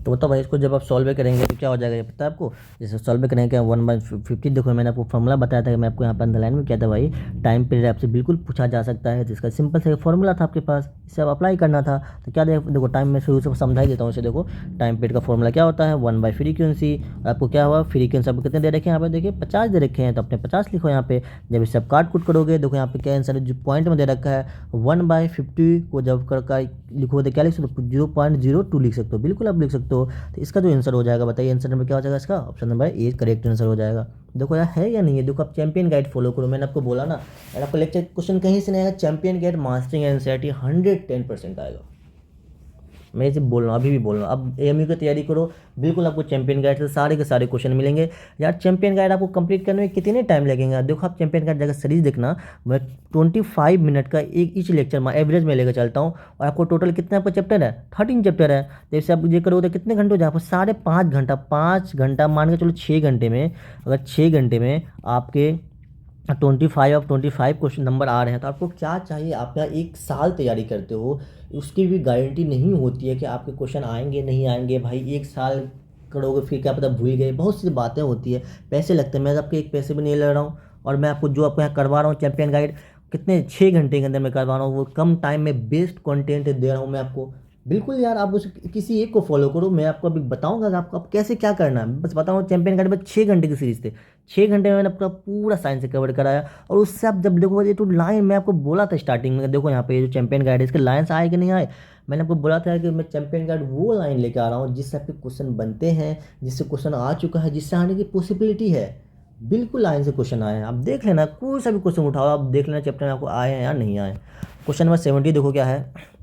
तो बताओ भाई, इसको जब आप सॉल्व करेंगे तो क्या हो जाएगा ये पता है आपको। जैसे सॉल्व करेंगे क्या 1/50, देखो मैंने आपको फॉर्मूला बताया था कि मैं आपको यहाँ पर अंडरलाइन में किया था भाई, टाइम पीरियड आपसे बिल्कुल पूछा जा सकता है, जिसका सिंपल सा फॉर्मूला था आपके पास, इसे आप अप्लाई करना था। तो क्या देखो टाइम में शुरू से समझा ही देता हूँ इसे। देखो टाइम पीरियड का फॉर्मूला क्या होता है, 1/फ्रीक्वेंसी। और आपको क्या हुआ, फ्रीक्वेंसी आपको कितने दे रखे हैं यहाँ पे, देखिए 50 दे रखे हैं, तो अपने 50 लिखो यहाँ पे। जब इसे आप काट कूट करोगे, देखो यहाँ पे क्या आंसर है, जो पॉइंट में दे रखा है 1/50 को जब कर लिखोगे तो क्या लिख सकते हो, 0.02 लिख सकते हो, बिल्कुल आप लिख सकते हो। तो इसका जो आंसर हो जाएगा बताइए, आंसर नंबर क्या हो जाएगा इसका, option number A correct answer हो जाएगा। देखो यार है या नहीं है, देखो आप चैंपियन गाइड फॉलो करो, मैंने आपको बोला ना, अगर आपको लेक्चर क्वेश्चन कहीं से नहीं आएगा, चैंपियन गाइड मास्टरिंग एनसीईआरटी 110% आएगा। मैं इसे बोल रहा हूँ, अभी भी बोल रहा हूँ। अब एएमयू की तैयारी करो, बिल्कुल आपको चैंपियन गाइड से सारे के सारे क्वेश्चन मिलेंगे। यार चैंपियन गाइड आपको कंप्लीट करने में कितने टाइम लगेगा, देखो आप चैंपियन गाइड जगह सीरीज देखना, मैं 25 मिनट का एक ईच लेक्चर में एवरेज में लेकर चलता हूँ। और आपको टोटल कितना आपका चैप्टर है, 13 चैप्टर है। जैसे आप ये करोगे तो कितने घंटे हो जाए, आपको 5.5 घंटा, 5 घंटा मान के चलो 6 घंटे में, अगर 6 घंटे में आपके 25 क्वेश्चन नंबर आ रहे हैं, तो आपको क्या चाहिए, आप यहाँ 1 साल तैयारी करते हो, उसकी भी गारंटी नहीं होती है कि आपके क्वेश्चन आएंगे नहीं आएंगे। भाई 1 साल करोगे फिर क्या पता भूल गए, बहुत सी बातें होती है, पैसे लगते हैं। मैं आपके एक पैसे भी नहीं ले रहा हूँ, और मैं आपको जो आपको यहाँ करवा रहा हूँ चैंपियन गाइड, कितने 6 घंटे के अंदर मैं करवा रहा हूँ, वो कम टाइम में बेस्ट कंटेंट दे रहा हूँ मैं आपको। बिल्कुल यार, आप उस किसी एक को फॉलो करो। मैं आपको अभी बताऊंगा कि आपको आप कैसे क्या करना है। बस बताऊँ, चैंपियन गाइड में 6 घंटे की सीरीज थे। 6 घंटे में मैंने आपका पूरा साइंस से कवर कराया। और उससे आप जब देखो ये तो लाइन मैं आपको बोला था स्टार्टिंग में, देखो यहाँ पे ये जो चैंपियन गाइड है इसके लाइन्स आए कि नहीं आए। मैंने आपको बोला था कि मैं चैंपियन गाइड वो लाइन लेके आ रहा हूँ जिससे आपके क्वेश्चन बनते हैं, जिससे क्वेश्चन आ चुका है, जिससे आने की पॉसिबिलिटी है। बिल्कुल लाइन से क्वेश्चन आए हैं, आप देख लेना, कोई सा भी क्वेश्चन उठाओ आप देख लेना चैप्टर में आपको आए हैं या नहीं आए। क्वेश्चन नंबर 70 देखो क्या है।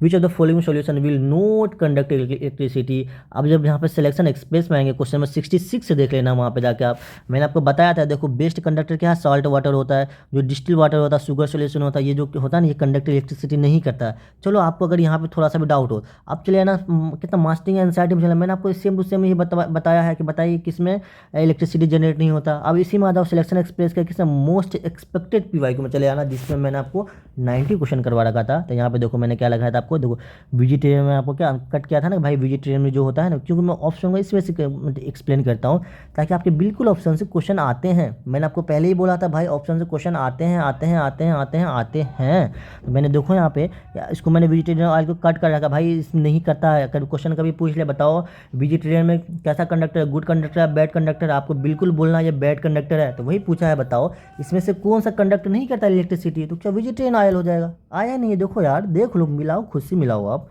Which of the following solution will not conduct electricity. अब जब यहाँ पे सिलेक्शन एक्सप्रेस में आएंगे क्वेश्चन नंबर 66 से देख लेना वहाँ पे जाके आप। मैंने आपको बताया था, देखो बेस्ट कंडक्टर क्या है, सॉल्ट वाटर होता है, जो डिस्टिल वाटर होता है, शुगर सोल्यूशन होता है, ये जो होता है ना ये कंडक्ट इलेक्ट्रिसिटी नहीं करता है। चलो आपको अगर यहाँ पे थोड़ा सा भी डाउट हो, आप चले ना कितना मास्टरिंग एनसीईआरटी में चला, मैंने आपको सेम टू सेम ये बताया है कि बताइए किसमें इलेक्ट्रिसिटी जनरेट नहीं होता। अब इसी में आ जाओ सिलेक्शन एक्सप्रेस का किसमें मोस्ट एक्सपेक्टेड पीवाईक्यू में चले आना, जिसमें मैंने आपको 90 क्वेश्चन करवा रखा था। तो यहाँ पे देखो मैंने क्या लगाया था आपको, देखो वेजिटेरियन में आपको क्या कट किया था ना भाई, वेजिटेरियन में जो होता है ना, क्योंकि मैं ऑप्शन का इस वजह से एक्सप्लेन करता हूँ ताकि आपके बिल्कुल ऑप्शन से क्वेश्चन आते हैं। मैंने आपको पहले ही बोला था भाई ऑप्शन से क्वेश्चन आते हैं आते हैं आते हैं आते हैं आते हैं। तो मैंने देखो यहाँ पे इसको मैंने वेजिटेरियन ऑयल को कट कर रखा भाई, इस नहीं करता है। कभी क्वेश्चन कभी पूछ ले बताओ वेजिटेरियन में कैसा कंडक्टर है, गुड कंडक्टर है बैड कंडक्टर, आपको बिल्कुल बोलना ये बैड कंडक्टर है। तो वही पूछा है, बताओ इसमें से कौन सा कंडक्टर नहीं करता इलेक्ट्रिसिटी, तो क्या वेजिटेरियन ऑयल हो जाएगा। आया नहीं है, देखो यार देख लो, मिलाओ खुद से मिलाओ आप।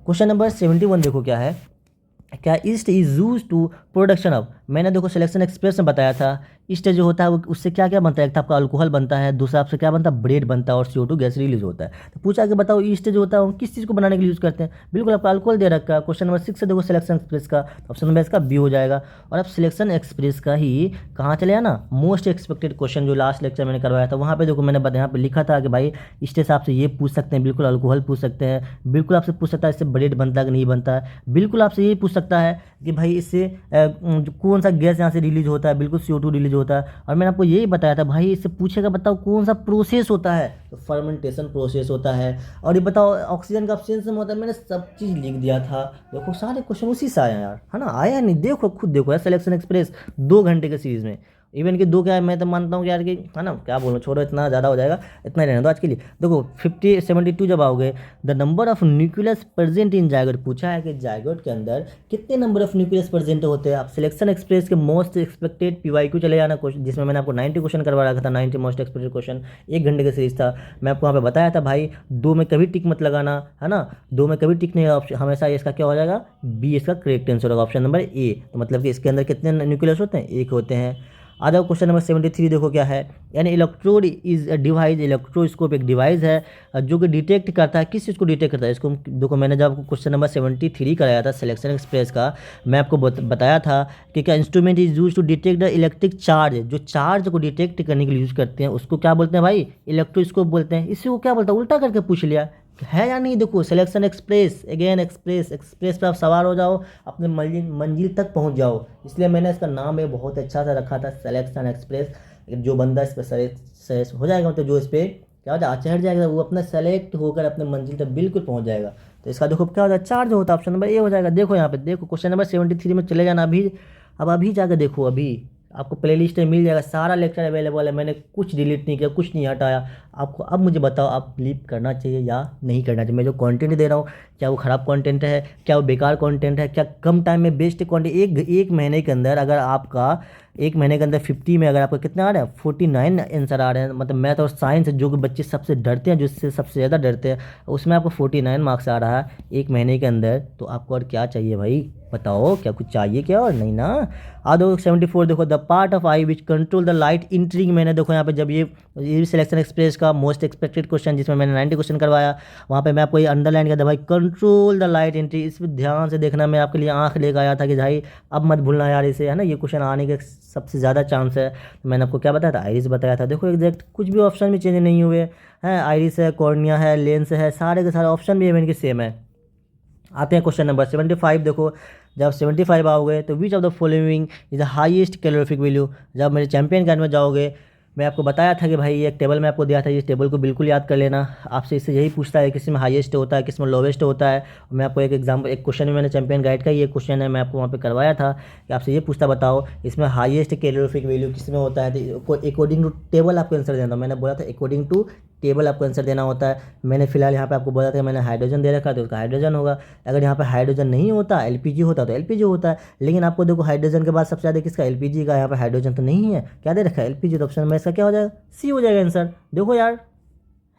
क्वेश्चन नंबर 71 देखो क्या है, क्या yeast is use to production of. मैंने देखो सिलेक्शन एक्सप्रेस में बताया था ईस्ट जो होता है वो उससे क्या क्या बनता है, एक तो आपका अल्कोहल बनता है, दूसरा आपसे क्या बनता है ब्रेड बनता है और CO2 गैस रिलीज होता है। तो पूछा कि बताओ ईस्ट जो होता है वो किस चीज़ को बनाने के लिए यूज़ करते हैं, बिल्कुल आपका अल्कोहल दे रखा है। क्वेश्चन नंबर 6 से देखो सिलेक्शन एक्सप्रेस का, ऑप्शन नंबर इसका बी हो जाएगा। और आप सिलेक्शन एक्सप्रेस का ही कहाँ चले आना, मोस्ट एक्सपेक्टेड क्वेश्चन जो लास्ट लेक्चर मैंने करवाया था वहाँ पे देखो मैंने यहाँ पे लिखा था कि भाई ईस्ट से आपसे ये पूछ सकते हैं, बिल्कुल अल्कोहल पूछ सकते हैं, बिल्कुल आपसे पूछ सकता है इससे ब्रेड बनता है कि नहीं बनता है, बिल्कुल आपसे ये पूछ सकता है कि भाई इससे कौन सा गैस यहाँ से रिलीज होता है, बिल्कुल CO2 रिलीज होता है। और मैंने आपको यही बताया था भाई इससे पूछेगा बताओ कौन सा प्रोसेस होता है, तो फर्मेंटेशन प्रोसेस होता है। और ये बताओ ऑक्सीजन का ऑब्सेंस में होता है, मैंने सब चीज़ लिख दिया था। देखो सारे क्वेश्चन उसी से आया यार, है ना, आया नहीं, देखो खुद देखो यार सिलेक्शन एक्सप्रेस 2 घंटे के सीरीज में, इवन कि 2 क्या है, मैं तो मानता हूँ कि यार कि है ना, क्या बोलूँ, छोड़ो इतना ज़्यादा हो जाएगा, इतना ही रहने दो आज के लिए। देखो 72 जब आओगे, the number of nucleus present in zygote, पूछा है कि जायगोट के अंदर कितने नंबर ऑफ न्यूक्लियस प्रेजेंट होते हैं। आप सिलेक्शन एक्सप्रेस के मोस्ट एक्सपेक्टेड PYQ चले जाना क्वेश्चन, जिसमें मैंने आपको 90 क्वेश्चन करवा रखा था, 90 मोस्ट एक्सपेक्टेड क्वेश्चन, 1 घंटे का सीरीज था। मैं आपको वहाँ पे बताया था भाई 2 में कभी टिक मत लगाना, है ना, 2 में कभी टिक नहीं, ऑप्शन हमेशा इसका क्या हो जाएगा, बी इसका करेक्ट आंसर होगा, ऑप्शन नंबर ए। तो मतलब कि इसके अंदर कितने न्यूक्लियस होते हैं, 1 होते हैं। आ जाओ क्वेश्चन नंबर 73 देखो क्या है, यानी electrode is a device, electroscope एक डिवाइस है जो कि डिटेक्ट करता है, किस चीज़ को डिटेक्ट करता है इसको। देखो मैंने जब आपको क्वेश्चन नंबर 73 कराया था सिलेक्शन एक्सप्रेस का, मैं आपको बताया था कि क्या instrument is use to detect the electric charge, जो चार्ज को डिटेक्ट करने के लिए यूज़ करते हैं उसको क्या बोलते हैं भाई, इलेक्ट्रोस्कोप बोलते हैं। इसी को क्या बोलता है, उल्टा करके पूछ लिया है या नहीं। देखो सिलेक्शन एक्सप्रेस, अगेन एक्सप्रेस पर आप सवार हो जाओ, अपने मंजिल तक पहुंच जाओ, इसलिए मैंने इसका नाम है बहुत अच्छा सा रखा था सिलेक्शन एक्सप्रेस। जो बंदा इस पर सेलेक्ट हो जाएगा, मतलब जो इस पर क्या होता है चढ़ जाएगा, वो अपना सेलेक्ट होकर अपने मंजिल तक बिल्कुल पहुंच जाएगा। तो इसका देखो क्या होता है, चार्ज होता है, ऑप्शन नंबर ए हो जाएगा। देखो यहाँ पे देखो क्वेश्चन नंबर 73 में चले जाना अभी, अब अभी जाकर देखो, अभी आपको प्लेलिस्ट में मिल जाएगा, सारा लेक्चर अवेलेबल है, मैंने कुछ डिलीट नहीं किया, कुछ नहीं हटाया आपको। अब मुझे बताओ आप बिलीव करना चाहिए या नहीं करना चाहिए, मैं जो कंटेंट दे रहा हूँ क्या वो ख़राब कंटेंट है, क्या वो बेकार कंटेंट है, क्या कम टाइम में बेस्ट कंटेंट। एक महीने के अंदर अगर आपका 1 महीने के अंदर 50 में अगर आपका कितना आ रहा है 49 आंसर आ रहे हैं, मतलब मैथ और साइंस जो कि बच्चे सबसे डरते हैं, जिससे सबसे ज़्यादा डरते हैं, उसमें आपको 49 मार्क्स आ रहा है 1 महीने के अंदर, तो आपको और क्या चाहिए भाई, बताओ क्या कुछ चाहिए क्या, और नहीं ना। आ दो 74 देखो, the part of eye which control the light entering, मैंने देखो यहाँ पे जब ये भी सिलेक्शन एक्सप्रेस का मोस्ट एक्सपेक्टेड क्वेश्चन जिसमें मैंने 90 क्वेश्चन करवाया, वहाँ पे मैं आपको ये अंडरलाइन किया था भाई, कंट्रोल द लाइट एंट्री। इस पर ध्यान से देखना, मैं आपके लिए आंख लेकर आया था कि भाई अब मत भूलना यार इसे, है ना, ये क्वेश्चन आने के सबसे ज़्यादा चांस है। तो मैंने आपको क्या बताया था, आइरिस बताया था। देखो एग्जैक्ट कुछ भी ऑप्शन भी चेंज नहीं हुए हैं, आइरिस है, कॉर्निया है, लेंस है, सारे के सारे ऑप्शन भी इनके सेम है। आते हैं क्वेश्चन नंबर 75 देखो, जब 75 आओगे तो विच of the following is the highest calorific value. जब मेरे चैंपियन गाइड में जाओगे, मैं आपको बताया था कि भाई ये एक टेबल मैं आपको दिया था, इस टेबल को बिल्कुल याद कर लेना। आपसे इससे यही पूछता है किस में हाईएस्ट होता है, किस में लोवेस्ट होता है। मैं आपको एक एग्जाम्पल, एक क्वेश्चन में मैंने चैंपियन गाइड का ये क्वेश्चन है, मैं आपको वहाँ पे करवाया था कि आपसे ये पूछता बताओ इसमें हाईएस्ट कैलोरीफिक वैल्यू किस में होता है, तो अकॉर्डिंग टू टेबल आपको आंसर देना। मैंने बोला था अकॉर्डिंग टू टेबल आपको आंसर देना होता है। मैंने फिलहाल यहाँ पे आपको बोला था मैंने हाइड्रोजन दे रखा है तो उसका हाइड्रोजन होगा। अगर यहाँ पे हाइड्रोजन नहीं होता, एलपीजी होता तो एलपीजी होता है। लेकिन आपको देखो हाइड्रोजन के बाद सबसे ज़्यादा किसका, एलपीजी का। यहाँ पे हाइड्रोजन तो नहीं है, क्या दे रखा है, एलपीजी। तो ऑप्शन में इसका क्या हो जाएगा, सी हो जाएगा आंसर। देखो यार,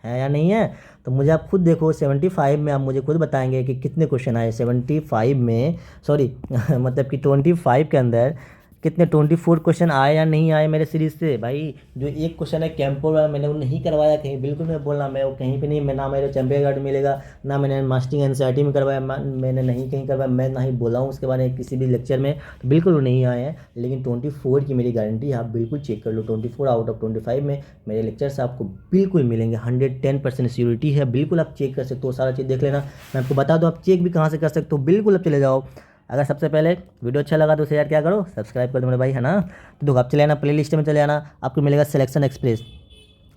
है या नहीं है। तो मुझे आप खुद देखो 75 में आप मुझे खुद बताएंगे कि कितने क्वेश्चन आए 75 में, सॉरी मतलब कि 25 के अंदर कितने 24 क्वेश्चन आए या नहीं आए मेरे सीरीज से। भाई जो एक क्वेश्चन है कैंपोर वाला मैंने वो नहीं करवाया कहीं, बिल्कुल मैं बोलना मैं वो कहीं पे नहीं, मैं ना मेरे चैंपियन गार्ड मिलेगा, ना मैंने मास्टरिंग एनसीईआरटी में करवाया, मैंने नहीं कहीं करवाया, मैं ना ही बोला हूँ उसके बारे में किसी भी लेक्चर में, तो बिल्कुल वो नहीं आए हैं। लेकिन 24 की मेरी गारंटी आप बिल्कुल चेक कर लो, 24 आउट ऑफ 25 में मेरे लेक्चर से आपको बिल्कुल मिलेंगे, 110% सिक्योरिटी है। बिल्कुल आप चेक कर सकते हो, सारा चीज़ देख लेना। मैं आपको बता दूँ आप चेक भी कहाँ से कर सकते हो, बिल्कुल आप चले जाओ। अगर सबसे पहले वीडियो अच्छा लगा तो उसे यार क्या करो, सब्सक्राइब कर दो मेरे भाई, है ना। तो देखो आप चले आना प्ले लिस्ट में, चले आना, आपको मिलेगा सिलेक्शन एक्सप्रेस।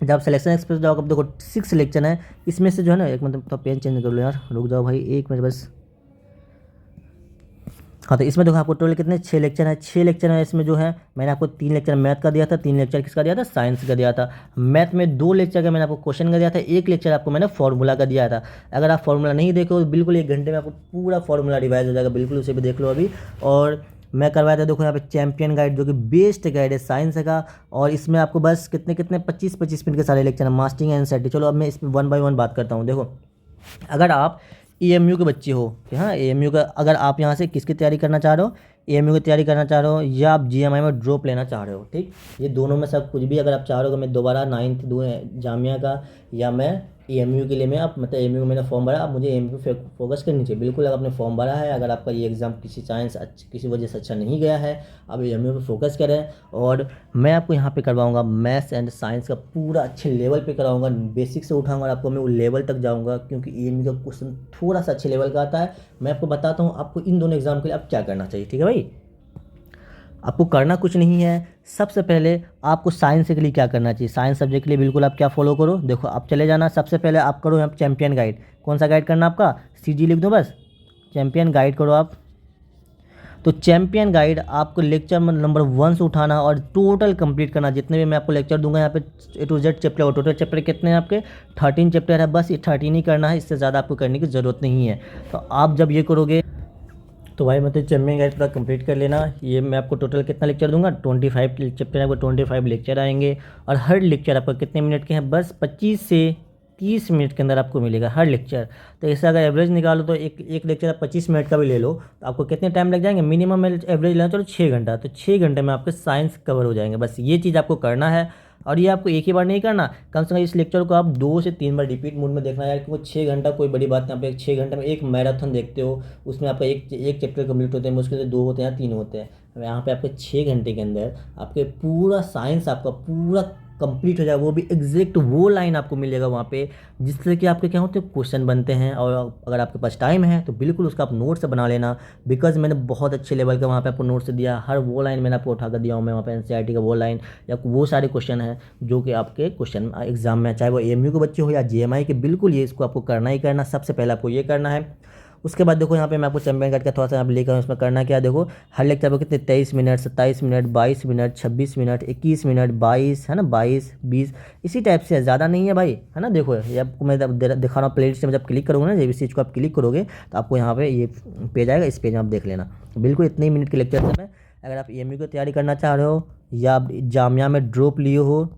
जब आप सिलेक्शन एक्सप्रेस जाओगे, अब देखो 6 सिलेक्शन है, इसमें से जो है ना एक मतलब तो पेन चेंज कर लो यार, रुक जाओ भाई 1 मिनट बस। हाँ तो इसमें देखो आपको टोटल कितने 6 लेक्चर है, 6 लेक्चर है। इसमें जो है मैंने आपको 3 लेक्चर मैथ का दिया था, 3 लेक्चर किसका दिया था, साइंस का दिया था। मैथ में 2 लेक्चर का मैंने आपको क्वेश्चन का दिया था, 1 लेक्चर आपको मैंने फॉर्मूला का दिया था। अगर आप फॉर्मूला नहीं देखो तो बिल्कुल 1 घंटे में आपको पूरा फॉर्मूला रिवाइज हो जाएगा, बिल्कुल उसे भी देख लो अभी। और मैं करवाया था देखो यहाँ पे चैंपियन गाइड, जो कि बेस्ट गाइड है साइंस का। और इसमें आपको बस कितने कितने 25-25 मिनट के सारे लेक्चर है, मास्टरिंग एनसीईआरटी। चलो अब मैं इस पर 1 बाय 1 बात करता हूँ। देखो अगर आप एएमयू के बच्चे हो कि हाँ एएमयू का, अगर आप यहाँ से किसकी तैयारी करना चाह रहे हो, एएमयू की तैयारी करना चाह रहे हो या आप जीएमआई में ड्रॉप लेना चाह रहे हो, ठीक, ये दोनों में सब कुछ भी अगर आप चाह रहे हो कि मैं दोबारा 9th दूँ जामिया का, या मैं एएमयू के लिए मैं आप मतलब एएमयू मैंने फॉर्म भरा, अब मुझे एएमयू पे फोकस करनी चाहिए। बिल्कुल अगर आपने फॉर्म भरा है, अगर आपका ये एग्ज़ाम किसी साइंस किसी वजह से अच्छा नहीं गया है, अब एएमयू पे फोकस करें। और मैं आपको यहाँ पे करवाऊँगा मैथ्स एंड साइंस का पूरा अच्छे लेवल पे कराऊँगा, बेसिक से उठाऊँगा और आपको मैं वो लेवल तक जाऊँगा, क्योंकि एएमयू का क्वेश्चन थोड़ा सा अच्छे लेवल का आता है। मैं आपको बताता हूँ आपको इन दोनों एग्जाम के लिए अब क्या करना चाहिए, ठीक है भाई। आपको करना कुछ नहीं है, सबसे पहले आपको साइंस के लिए क्या करना चाहिए, साइंस सब्जेक्ट के लिए बिल्कुल आप क्या फॉलो करो, देखो आप चले जाना, सबसे पहले आप करो यहाँ चैंपियन गाइड। कौन सा गाइड करना आपका, सीजी लिख दो बस, चैंपियन गाइड करो आप। तो चैंपियन गाइड आपको लेक्चर नंबर 1 से उठाना और टोटल कंप्लीट करना, जितने भी मैं आपको लेक्चर दूंगा यहाँ पे A to Z चैप्टर, और टोटल चैप्टर कितने हैं आपके 13 चैप्टर है, बस ये 13 ही करना है, इससे ज़्यादा आपको करने की ज़रूरत नहीं है। तो आप जब ये करोगे तो भाई मतलब चैंपियन गाइड पूरा कंप्लीट कर लेना। ये मैं आपको टोटल कितना लेक्चर दूंगा, 25 चैप्टर, आपको 25 लेक्चर आएंगे और हर लेक्चर आपको कितने मिनट के हैं, बस 25 से 30 मिनट के अंदर आपको मिलेगा हर लेक्चर। तो ऐसा अगर एवरेज निकालो तो एक लेक्चर आप 25 मिनट का भी ले लो तो आपको कितने टाइम लग जाएंगे, मिनिमम एवरेज लेना चलो 6 घंटा, तो 6 घंटे में आपके साइंस कवर हो जाएंगे। बस ये चीज़ आपको करना है, और ये आपको एक ही बार नहीं करना, कम से कम इस लेक्चर को आप 2 से 3 बार रिपीट मोड में देखना है, क्योंकि 6 घंटा कोई बड़ी बात नहीं। आप एक 6 घंटे में एक मैराथन देखते हो, उसमें आपका एक चैप्टर कंप्लीट होते हैं, मुश्किल से 2 होते हैं या 3 होते हैं। यहाँ पे आपके 6 घंटे के अंदर आपके पूरा साइंस आपका पूरा कंप्लीट हो जाएगा, वो भी एग्जैक्ट वो लाइन आपको मिलेगा वहाँ पे, जिससे कि आपके क्या होते हैं क्वेश्चन बनते हैं। और अगर आपके पास टाइम है तो बिल्कुल उसका आप नोट्स बना लेना, बिकॉज मैंने बहुत अच्छे लेवल का वहाँ पे आपको नोट्स दिया, हर वो लाइन मैंने आपको उठा कर दिया हूँ मैं वहाँ पे, एनसीईआरटी का वो लाइन या वो सारे क्वेश्चन हैं जो कि आपके क्वेश्चन एग्जाम में, चाहे वो एएमयू के बच्चे हो या जीएमआई के, बिल्कुल ये इसको आपको करना ही करना, सबसे पहले आपको ये करना है। उसके बाद देखो यहाँ पे मैं आपको चैंपियन गाइड का थोड़ा सा यहाँ लेकर इसमें करना क्या है, देखो हर लेक्चर पर कितने 23 minute, 27 minute, 22 minute, 26 minute, 21 minute, 22 है ना, 22, 20 इसी टाइप से है, ज़्यादा नहीं है भाई, है ना। देखो ये आपको मैं दिखा रहा हूँ प्ले लिस्ट में, जब क्लिक करोगे ना, जब इस चीज़ को आप क्लिक करोगे तो आपको यहाँ पे ये पेज आएगा, इस पेज में आप देख लेना, बिल्कुल इतने ही मिनट के लेक्चर में। अगर आप एएमयू की तैयारी करना चाह रहे हो या आप जामिया में ड्रॉप लिए हो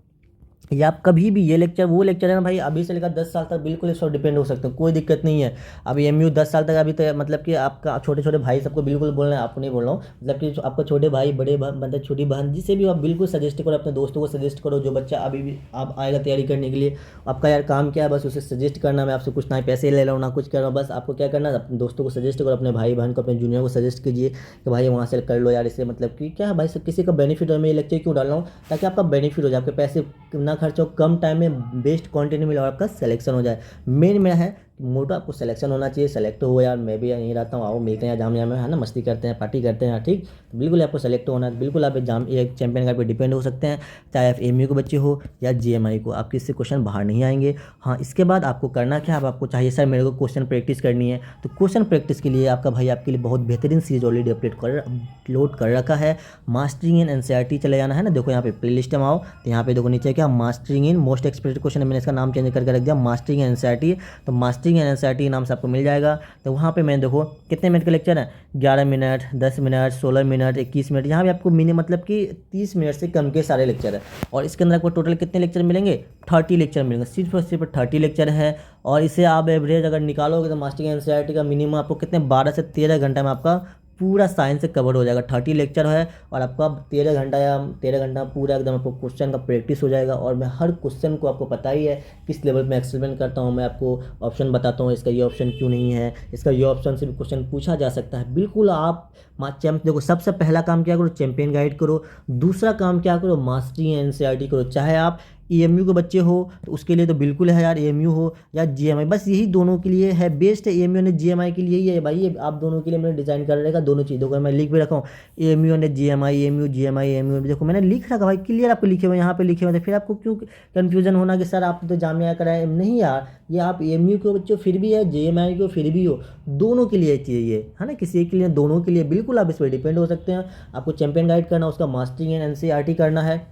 या आप कभी भी, ये लेक्चर वो लेक्चर है ना भाई, अभी से लेकर 10 साल तक बिल्कुल इस पर डिपेंड हो सकते हैं, कोई दिक्कत नहीं है। अब एमयू 10 साल तक अभी तो मतलब कि आपका छोटे छोटे भाई सबको बिल्कुल बोलना है, आपको नहीं बोल रहा हूँ, मतलब कि आपका छोटे भाई बड़े मतलब छोटी बहन जिसे भी आप बिल्कुल सजेस्ट करो, अपने दोस्तों को सजेस्ट करो, जो बच्चा अभी भी आप आएगा तैयारी करने के लिए, आपका यार काम क्या है, बस उसे सजेस्ट करना। मैं आपसे कुछ ना पैसे ले रहा हूँ ना कुछ कर रहा हूँ, बस आपको क्या करना है, अपने दोस्तों को सजेस्ट करो, अपने भाई बहन को, अपने जूनियर को सजेस्ट कीजिए कि भाई वहाँ से कर लो यार, इससे मतलब कि क्या है भाई, किसी का बेनिफिट हो। मैं ये लेक्चर क्यों डाल रहा हूँ, ताकि आपका बेनिफिट हो जाए, आपके पैसे ना खर्च हो, कम टाइम में बेस्ट कंटेंट मिले और आपका सिलेक्शन हो जाए। मेन मेरा है मोटो आपको सिलेक्शन होना चाहिए, सेलेक्ट हो यार मैं भी यहीं रहता हूँ, आओ मिलते हैं जामिया में, है ना, मस्ती करते हैं, पार्टी करते हैं, ठीक। तो बिल्कुल आपको सेलेक्ट होना है, बिल्कुल आप एक चैंपियन कार्ड पे डिपेंड हो सकते हैं, चाहे आप एएमयू के बच्चे हो या जीएमआई को, आपके इससे क्वेश्चन बाहर नहीं आएंगे। हाँ, इसके बाद आपको करना क्या है, आपको चाहिए सर मेरे को क्वेश्चन प्रैक्टिस करनी है, तो क्वेश्चन प्रैक्टिस के लिए आपका भाई आपके लिए बहुत बेहतरीन सीरीज ऑलरेडी अपलोड कर रखा है। मास्टरिंग इन एनसीईआरटी चले जाना है ना, देखो यहाँ पे प्लेलिस्ट में आओ, तो यहाँ पे देखो नीचे क्या mastering in most expected question है, मैंने इसका नाम चेंज करके रख दिया मास्टरिंग इन एनसीईआरटी। तो मास्टरिंग इन एनसीईआरटी नाम से आपको मिल जाएगा। तो वहाँ पे मैंने देखो कितने मिनट का लेक्चर है, 11 मिनट, 10 मिनट, 16 मिनट, 21 मिनट, यहाँ पे आपको मतलब कि 30 मिनट से कम के सारे लेक्चर है। और इसके अंदर आपको टोटल कितने लेक्चर मिलेंगे, 30 लेक्चर मिलेंगे, सिर्फ और सिर्फ 30 लेक्चर है। और इसे आप एवरेज अगर निकालोगे तो मास्टरिंग एनसीईआरटी का मिनिमम आपको कितने 12 से 13 घंटा में आपका पूरा साइंस से कवर हो जाएगा। 30 लेक्चर है और आपका 13 घंटा या 13 घंटा पूरा एकदम आपको क्वेश्चन का प्रैक्टिस हो जाएगा। और मैं हर क्वेश्चन को, आपको पता ही है किस लेवल में एक्सप्लेन करता हूँ, मैं आपको ऑप्शन बताता हूँ, इसका ये ऑप्शन क्यों नहीं है, इसका ये ऑप्शन से भी क्वेश्चन पूछा जा सकता है। बिल्कुल आप देखो, सबसे पहला काम क्या करो, चैंपियन गाइड करो। दूसरा काम क्या करो, मास्टरी एनसीईआरटी करो। चाहे आप एएमयू के बच्चे हो तो उसके लिए तो बिल्कुल है यार, एएमयू हो या जीएमआई, बस यही दोनों के लिए है, बेस्ट है। एएमयू ने जीएमआई के लिए ही है भाई, ये आप दोनों के लिए मैंने डिज़ाइन कर रखा दोनों चीज़ों को, मैं लिख भी रखा हूँ एएमयू ने जीएमआई, एएमयू जीएमआई, एएमयू देखो मैंने लिख रखा भाई, क्लियर आपको लिखे हुए यहाँ पे लिखे हुए थे। फिर आपको क्यों कन्फ्यूजन होना कि सर आप तो जामिया कराए, नहीं यार, ये आप एएमयू के बच्चे फिर भी है, जीएमआई को फिर भी हो, दोनों के लिए चाहिए, है ना, किसी एक के लिए, दोनों के लिए बिल्कुल आप इस पर डिपेंड हो सकते हैं। आपको चैंपियन गाइड करना, उसका मास्टरिंग एंड एनसीईआरटी करना है।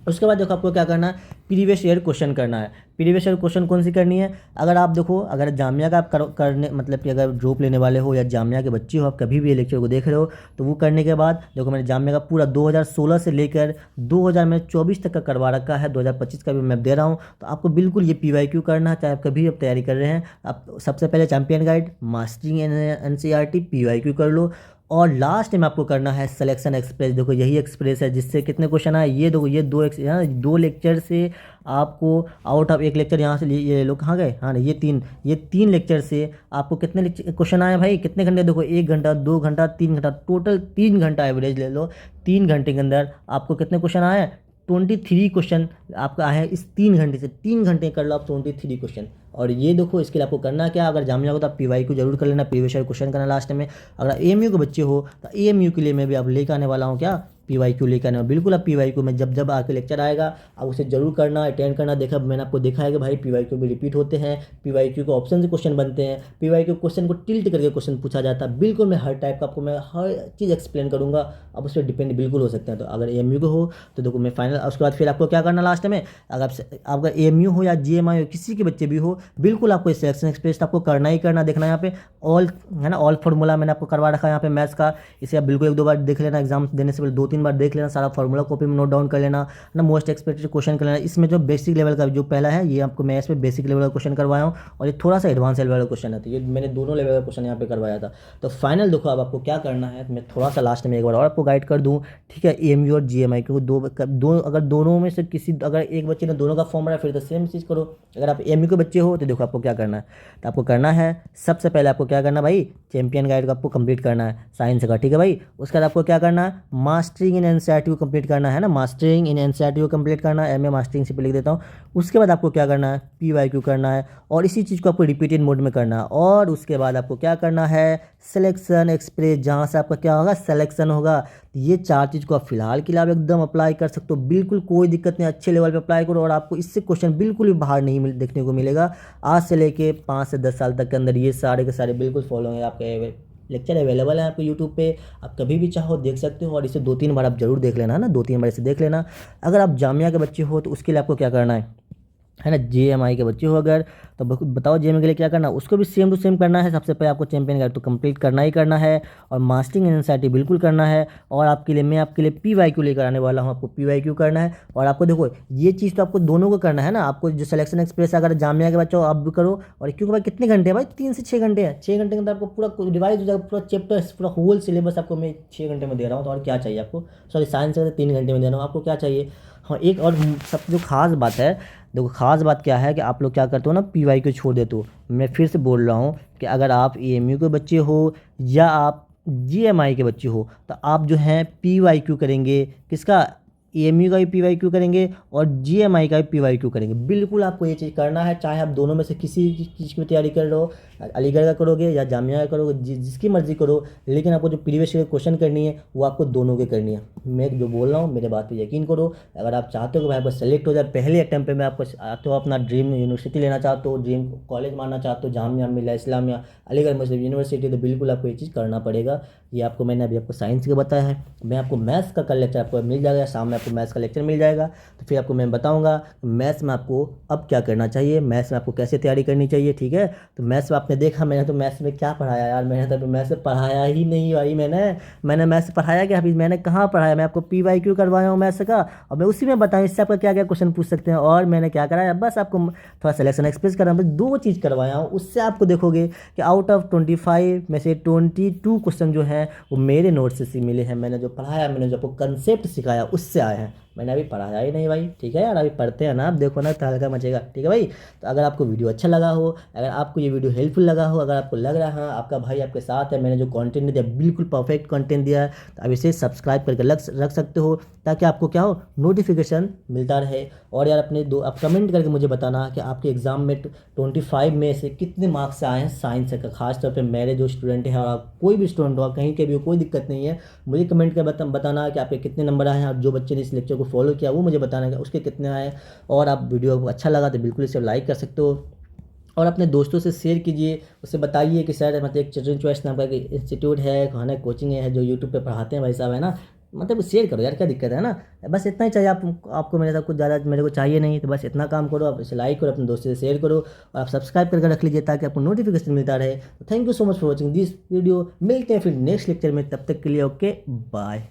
उसके बाद देखो आपको क्या करना है, प्रीवियस ईयर क्वेश्चन करना है। प्रीवियस ईयर क्वेश्चन कौन सी करनी है, अगर आप देखो, अगर जामिया का आप करने मतलब कि अगर ड्रॉप लेने वाले हो या जामिया के बच्चे हो, आप कभी भी ये लेक्चर को देख रहे हो, तो वो करने के बाद देखो मैंने जामिया का पूरा 2016 से लेकर 2024 तक का करवा रखा है, 2025 का भी मैं दे रहा हूँ। तो आपको बिल्कुल ये PYQ करना है, चाहे आप कभी आप तैयारी कर रहे हैं। आप सबसे पहले champion guide, mastering NCERT, PYQ कर लो। और लास्ट में आपको करना है सिलेक्शन एक्सप्रेस। देखो यही एक्सप्रेस है जिससे कितने क्वेश्चन आए, ये देखो, ये दो लेक्चर से आपको आउट ऑफ एक लेक्चर यहाँ से ये लोग कहाँ गए, हाँ ये तीन लेक्चर से आपको कितने क्वेश्चन आए भाई, कितने घंटे, देखो 1 घंटा, 2 घंटा, 3 घंटा, टोटल 3 घंटा एवरेज ले लो। 3 घंटे के अंदर आपको कितने क्वेश्चन आए, 23 क्वेश्चन आपका आए हैं इस 3 घंटे से। 3 घंटे कर लो आप 23 क्वेश्चन। और ये देखो इसके लिए आपको करना क्या, अगर जामिया हो तो आप PYQ जरूर कर लेना, प्रीवियस ईयर क्वेश्चन करना लास्ट में। अगर AMU के बच्चे हो तो AMU के लिए मैं भी आप लेकर आने वाला हूँ क्या, PYQ लेकर आने वाला। बिल्कुल आप PYQ में जब आके लेक्चर आएगा आप उसे जरूर करना, अटेंड करना। देखा मैंने आपको देखा है कि भाई PYQ भी रिपीट होते हैं, PYQ के ऑप्शन से क्वेश्चन बनते हैं, PYQ क्वेश्चन को टिल्ट करके क्वेश्चन पूछा जाता है। बिल्कुल मैं हर टाइप का आपको मैं हर चीज़ एक्सप्लेन करूँगा, आप उस पर डिपेंड बिल्कुल हो सकते हैं। तो अगर AMU को हो तो देखो मैं फाइनल, उसके बाद फिर आपको क्या करना लास्ट में, अगर आपका AMU हो या GMI हो, किसी के बच्चे भी हो, बिल्कुल आपको सिलेक्शन एक्सप्रेस आपको करना ही करना। देखना यहाँ पे ऑल है ना, ऑल फार्मूला मैंने आपको करवा रखा है यहाँ पे मैथ्स का, इसे आप बिल्कुल 1-2 बार देख लेना, एग्जाम देने से पहले 2-3 बार देख लेना, सारा फार्मूला कॉपी में नोट डाउन कर लेना ना, मोस्ट एक्सपेक्टेड क्वेश्चन कर लेना। इसमें जो बेसिक लेवल का जो पहला है ये आपको मैं इसमें बेसिक लेवल का क्वेश्चन करवाया हूँ, और ये थोड़ा सा एडवांस लेवल का क्वेश्चन है, तो ये मैंने दोनों लेवल का क्वेश्चन यहाँ पे करवाया था। तो फाइनल देखो अब आपको क्या करना है, मैं थोड़ा सा लास्ट में एक बार और आपको गाइड कर दूँ, ठीक है। AMU और GMI क्योंकि दो अगर दोनों में से किसी, अगर एक बच्चे ने दोनों का फॉर्म रहा फिर तो सेम चीज़ करो। अगर आप AMU के बच्चे हो तो देखो आपको क्या करना है, तो आपको करना है सबसे पहले आपको क्या करना भाई, चैंपियन गाइड को आपको कंप्लीट करना है साइंस का, ठीक है भाई। उसके बाद आपको क्या करना है, मास्टरिंग इन एनसीईआरटी को कंप्लीट करना है ना, मास्टरिंग इन एनसीईआरटी को कंप्लीट करना है, मैं मास्टरिंग से लिख देता हूँ। उसके बाद आपको क्या करना है, PYQ करना है, और इसी चीज़ को आपको रिपीटेड मोड में करना है। और उसके बाद आपको क्या करना है, सिलेक्शन एक्सप्रेस, जहाँ से आपका क्या होगा, सिलेक्शन होगा। ये 4 चीज़ को आप फिलहाल के लिए आप एकदम अप्लाई कर सकते हो, बिल्कुल कोई दिक्कत नहीं, अच्छे लेवल पे अप्लाई करो, और आपको इससे क्वेश्चन बिल्कुल भी बाहर नहीं देखने को मिलेगा। आज से लेके 5 से 10 साल तक के अंदर ये सारे के सारे बिल्कुल फॉलो होंगे। आपके लेक्चर अवेलेबल है आपको यूट्यूब पे, आप कभी भी चाहो देख सकते हो, और इसे 2-3 बार आप जरूर देख लेना, है ना, 2-3 बार इसे देख लेना। अगर आप जामिया के बच्चे हो तो उसके लिए आपको क्या करना है ना, GMI के बच्चे हो अगर, तो बताओ GMI के लिए क्या करना है, उसको भी सेम टू सेम करना है। सबसे पहले आपको चैंपियन गाइड तो कंप्लीट करना ही करना है, और मास्टरिंग इन एनसीईआरटी बिल्कुल करना है। और आपके लिए मैं आपके लिए PYQ लेकर आने वाला हूँ, आपको PYQ करना है। और आपको देखो ये चीज़ तो आपको दोनों को करना है ना, आपको जो सिलेक्शन एक्सप्रेस अगर जामिया के बच्चे हो आप भी करो। और क्योंकि भाई कितने घंटे हैं भाई, 3 से 6 घंटे हैं, 6 घंटे के अंदर आपको पूरा रिवाइज हो जाएगा, पूरा चैप्टर, पूरा होल सिलेबस आपको मैं 6 घंटे में दे रहा हूँ। तो और क्या चाहिए आपको, सॉरी साइंस का 3 घंटे में दे रहा हूँ, आपको क्या चाहिए। हाँ, एक और सब जो खास बात है, देखो खास बात क्या है कि आप लोग क्या करते हो ना, PYQ छोड़ देते हो। मैं फिर से बोल रहा हूँ कि अगर आप AMU के बच्चे हो या आप GMI के बच्चे हो तो आप जो हैं PYQ करेंगे, किसका, EMU का भी PYQ करेंगे और GMI का भी PYQ करेंगे। बिल्कुल आपको ये चीज़ करना है, चाहे आप दोनों में से किसी चीज़ की तैयारी कर रहे हो, अलीगढ़ का करोगे या जामिया का करोगे, जिसकी मर्जी करो, लेकिन आपको जो प्रीवियस ईयर क्वेश्चन करनी है वो आपको दोनों की करनी है। मैं जो बोल रहा हूँ मेरे बात पे यकीन करो। अगर आप चाहते हो कि भाई आपको सेलेक्ट हो जाए पहले अटैम्प्ट पे, मैं आपको आते हो अपना ड्रीम यूनिवर्सिटी लेना चाहते हो, ड्रीम कॉलेज मानना चाहते हो, जामिया मिल्ला इस्लामिया अलीगढ़ मुस्लिम यूनिवर्सिटी, तो बिल्कुल आपको ये चीज़ करना पड़ेगा। ये आपको मैंने अभी आपको साइंस का बताया है। मैं आपको मैथ्स का कल लेक्चर आपको मिल जाएगा, शाम में आपको मैथ्स का लेक्चर मिल जाएगा, तो फिर आपको मैं बताऊंगा मैथ्स में आपको अब क्या करना चाहिए, मैथ्स में आपको कैसे तैयारी करनी चाहिए। ठीक है, तो मैथ्स में आपने देखा मैंने तो मैथ्स में क्या पढ़ाया यार, मैंने तो मैथ्स पढ़ाया ही नहीं भाई। मैंने मैथ्स पढ़ाया क्या अभी, मैंने कहाँ पढ़ाया, मैं आपको PYQ करवाया हूँ मैथ्स का, और मैं उसी में बताऊँ इससे आपका क्या क्या क्वेश्चन पूछ सकते हैं। और मैंने क्या कराया, बस आपको थोड़ा सिलेक्शन एक्सप्रेस करा, बस 2 चीज़ करवाया हूँ। उससे आपको देखोगे कि आउट ऑफ 25 में से 22 क्वेश्चन जो है वो मेरे नोट से मिले हैं। मैंने जो पढ़ाया, मैंने जो आपको कंसेप्ट सिखाया उससे आए हैं, मैंने अभी पढ़ाया ही नहीं भाई। ठीक है यार, अभी पढ़ते हैं ना, आप देखो ना तहलका मचेगा। ठीक है भाई, तो अगर आपको वीडियो अच्छा लगा हो, अगर आपको ये वीडियो हेल्पफुल लगा हो, अगर आपको लग रहा है हाँ आपका भाई आपके साथ है, मैंने जो कंटेंट दिया बिल्कुल परफेक्ट कंटेंट दिया है, तो अब इसे सब्सक्राइब करके रख सकते हो, ताकि आपको क्या हो नोटिफिकेशन मिलता रहे। और यार आप कमेंट करके मुझे बताना कि आपके एग्ज़ाम में 25 में से कितने मार्क्स आए हैं साइंस का। खासतौर पर मेरे जो स्टूडेंट हैं, और आप कोई भी स्टूडेंट हो, आप कहीं के भी हो, कोई दिक्कत नहीं है, मुझे कमेंट कर बताना कि आपके कितने नंबर आए हैं। और जो बच्चे ने इस लेक्चर को फॉलो किया वो मुझे बताना कि उसके कितने आए। और आप वीडियो को अच्छा लगा तो बिल्कुल इसे लाइक कर सकते हो, और अपने दोस्तों से शेयर कीजिए, उससे बताइए कि सर मतलब एक चिल्ड्रन चॉइस नाम का इंस्टीट्यूट है, खाना कोचिंग है जो यूट्यूब पे पढ़ाते हैं भाई साहब, है ना, मतलब शेयर करो यार, क्या दिक्कत है ना। बस इतना ही चाहिए आपको मेरे साथ, कुछ ज़्यादा मेरे को चाहिए नहीं, तो बस इतना काम करो, आप इसे लाइक करो, अपने दोस्तों से शेयर करो, और आप सब्सक्राइब करके रख लीजिए ताकि आपको नोटिफिकेशन मिलता रहे। तो thank you so much for watching this video, मिलते हैं फिर नेक्स्ट लेक्चर में, तब तक के लिए ओके बाय।